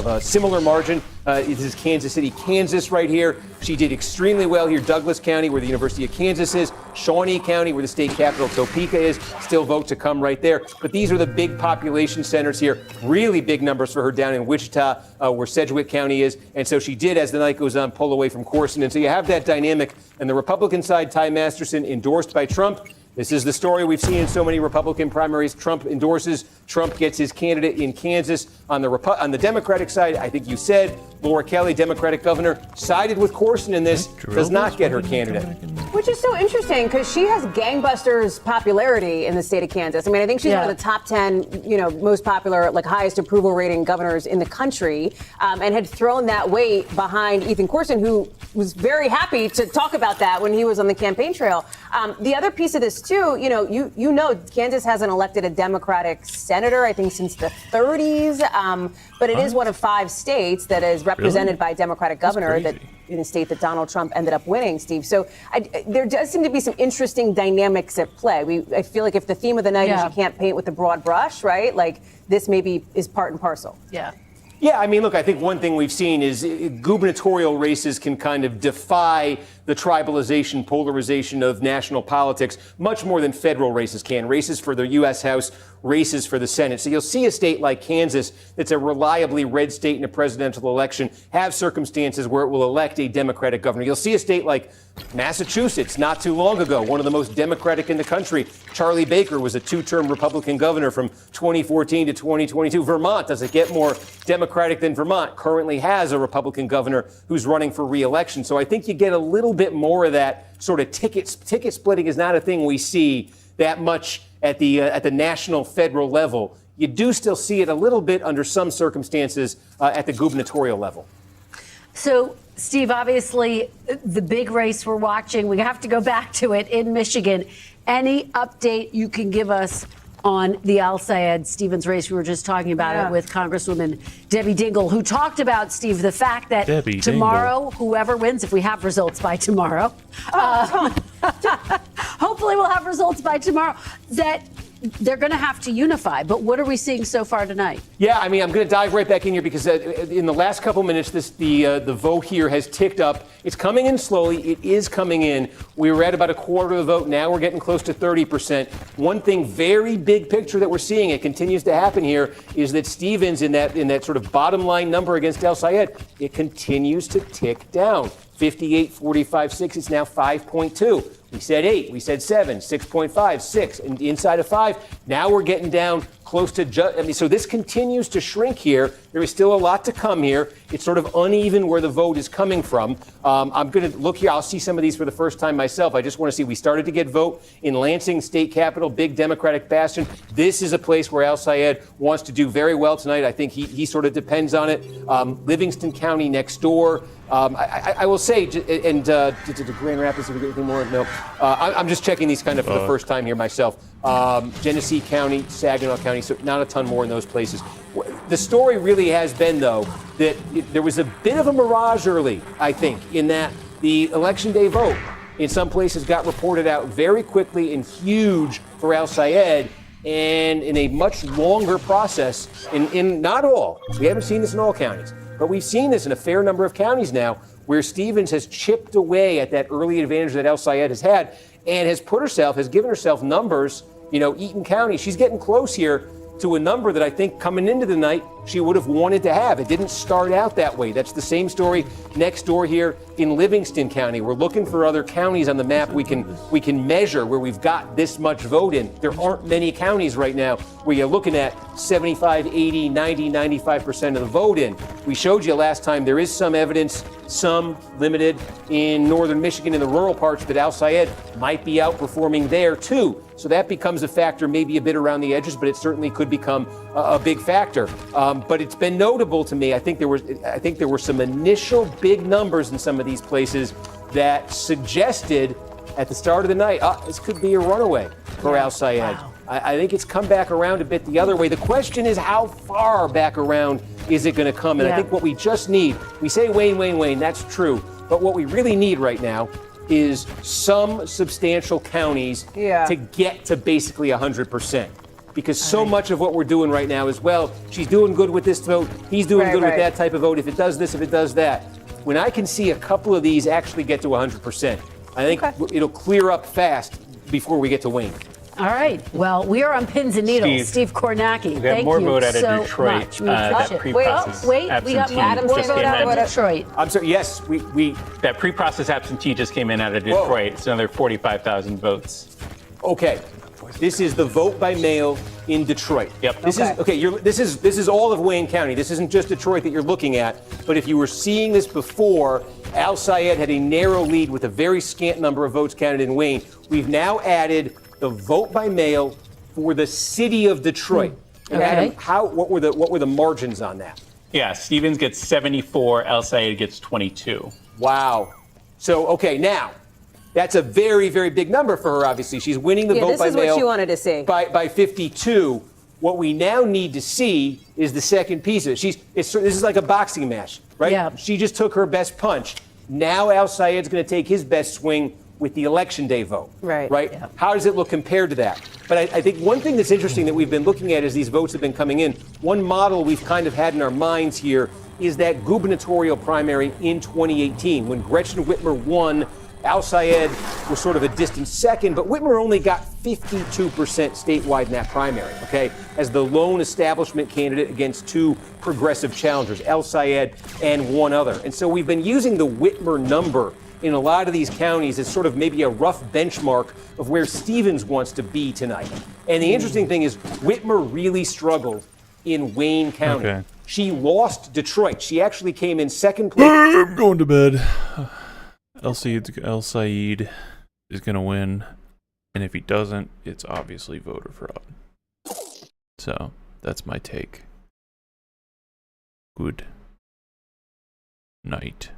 a similar margin. This is Kansas City, Kansas right here. She did extremely well here. Douglas County, where the University of Kansas is. Shawnee County, where the state capital Topeka is. Still vote to come right there. But these are the big population centers here. Really big numbers for her down in Wichita, where Sedgwick County is. And so she did, as the night goes on, pull away from Corson. And so you have that dynamic. And the Republican side, Ty Masterson, endorsed by Trump. This is the story we've seen in so many Republican primaries. Trump endorses. Trump gets his candidate in Kansas. On the Democratic side, I think you said Laura Kelly, Democratic governor, sided with Corson in this, does not get her candidate. Which is so interesting because she has gangbusters popularity in the state of Kansas. I mean, I think she's one of the top 10, most popular, like highest approval rating governors in the country, and had thrown that weight behind Ethan Corson, who was very happy to talk about that when he was on the campaign trail. The other piece of this too, Kansas hasn't elected a Democratic senator, I think, since the 30s, but it is one of 5 states that is represented by a Democratic governor that in a state that Donald Trump ended up winning, Steve. So there does seem to be some interesting dynamics at play. I feel like if the theme of the night is you can't paint with a broad brush, right? Like this maybe is part and parcel. Yeah. Yeah, I mean, look, I think one thing we've seen is gubernatorial races can kind of defy the tribalization, polarization of national politics much more than federal races can. Races for the U.S. House, races for the Senate. So you'll see a state like Kansas that's a reliably red state in a presidential election have circumstances where it will elect a Democratic governor. You'll see a state like Massachusetts not too long ago, one of the most Democratic in the country. Charlie Baker was a two-term Republican governor from 2014 to 2022. Vermont, does it get more Democratic than Vermont? Currently has a Republican governor who's running for re-election. So I think you get a little bit more of that sort of ticket splitting is not a thing we see that much at the national federal level. You do still see it a little bit under some circumstances at the gubernatorial level. So, Steve, obviously, the big race we're watching, we have to go back to it in Michigan. Any update you can give us on the Al Sayed Stevens race? We were just talking about it with Congresswoman Debbie Dingell, who talked about, Steve, the fact that tomorrow, whoever wins, if we have results by tomorrow, hopefully we'll have results by tomorrow, that they're going to have to unify. But what are we seeing so far tonight? Yeah, I mean, I'm going to dive right back in here because in the last couple minutes, the vote here has ticked up. It's coming in slowly. It is coming in. We were at about a quarter of the vote. Now we're getting close to 30%. One thing, very big picture that we're seeing, it continues to happen here, is that Stevens in that sort of bottom line number against El Sayed, it continues to tick down. 58, 45, 6. It's now 5.2. We said 8, we said 7, 6.5, 6, and inside of 5. Now we're getting down close to so this continues to shrink here. There is still a lot to come here. It's sort of uneven where the vote is coming from. I'm going to look here. I'll see some of these for the first time myself. I just want to see. We started to get vote in Lansing, state capital, big Democratic bastion. This is a place where Al Sayed wants to do very well tonight. I think he sort of depends on it. Livingston County next door. I will say, and to Grand Rapids, if we get anything more? No. I'm just checking these kind of for the first time here myself. Genesee County, Saginaw County, so not a ton more in those places. The story really has been, though, that there was a bit of a mirage early, I think, in that the Election Day vote in some places got reported out very quickly and huge for Al Sayed, and in a much longer process in not all. We haven't seen this in all counties. But we've seen this in a fair number of counties now where Stevens has chipped away at that early advantage that El Sayed has had and has given herself numbers, Eaton County. She's getting close here to a number that I think coming into the night she would have wanted to have. It didn't start out that way. That's the same story next door here in Livingston County. We're looking for other counties on the map we can measure where we've got this much vote in. There aren't many counties right now where you're looking at 75, 80, 90, 95% of the vote in. We showed you last time there is some evidence, some limited, in northern Michigan in the rural parts that Al Sayed might be outperforming there too. So that becomes a factor, maybe a bit around the edges, but it certainly could become a big factor. But it's been notable to me. I think there were some initial big numbers in some of these places that suggested at the start of the night, this could be a runaway for Al Sayed. Wow. I think it's come back around a bit the other way. The question is, how far back around is it going to come? And I think what we just need, we say Wayne, that's true. But what we really need right now is some substantial counties to get to basically 100%. Because so much of what we're doing right now is, well, she's doing good with this vote, he's doing good with that type of vote, if it does this, if it does that. When I can see a couple of these actually get to 100%, I think it'll clear up fast before we get to Wayne. All right. Well, we are on pins and needles. Steve Kornacki, thank more you vote out of so Detroit. much. We appreciate That we got absentee more just vote came out in. of Detroit. I'm sorry, yes, we That pre-process absentee just came in out of Detroit. It's another 45,000 votes. Okay. This is the vote by mail in Detroit. Yep. This is all of Wayne County. This isn't just Detroit that you're looking at. But if you were seeing this before, Al Sayed had a narrow lead with a very scant number of votes counted in Wayne. We've now added the vote by mail for the city of Detroit. And Adam, what were the margins on that? Yeah, Stevens gets 74, Al Sayed gets 22. Wow. So now. That's a very, very big number for her, obviously. She's winning the vote by mail. This is what you wanted to see. By 52. What we now need to see is the second piece of it. This is like a boxing match, right? Yeah. She just took her best punch. Now Al Sayed's going to take his best swing with the election day vote. Right. Yeah. How does it look compared to that? But I think one thing that's interesting that we've been looking at as these votes have been coming in, one model we've kind of had in our minds here is that gubernatorial primary in 2018 when Gretchen Whitmer won. Al Sayed was sort of a distant second, but Whitmer only got 52% statewide in that primary, okay, as the lone establishment candidate against two progressive challengers, Al Sayed and one other. And so we've been using the Whitmer number in a lot of these counties as sort of maybe a rough benchmark of where Stevens wants to be tonight. And the interesting thing is Whitmer really struggled in Wayne County. Okay. She lost Detroit. She actually came in second place. I'm going to bed. El Sayed is going to win. And if he doesn't, it's obviously voter fraud. So that's my take. Good night.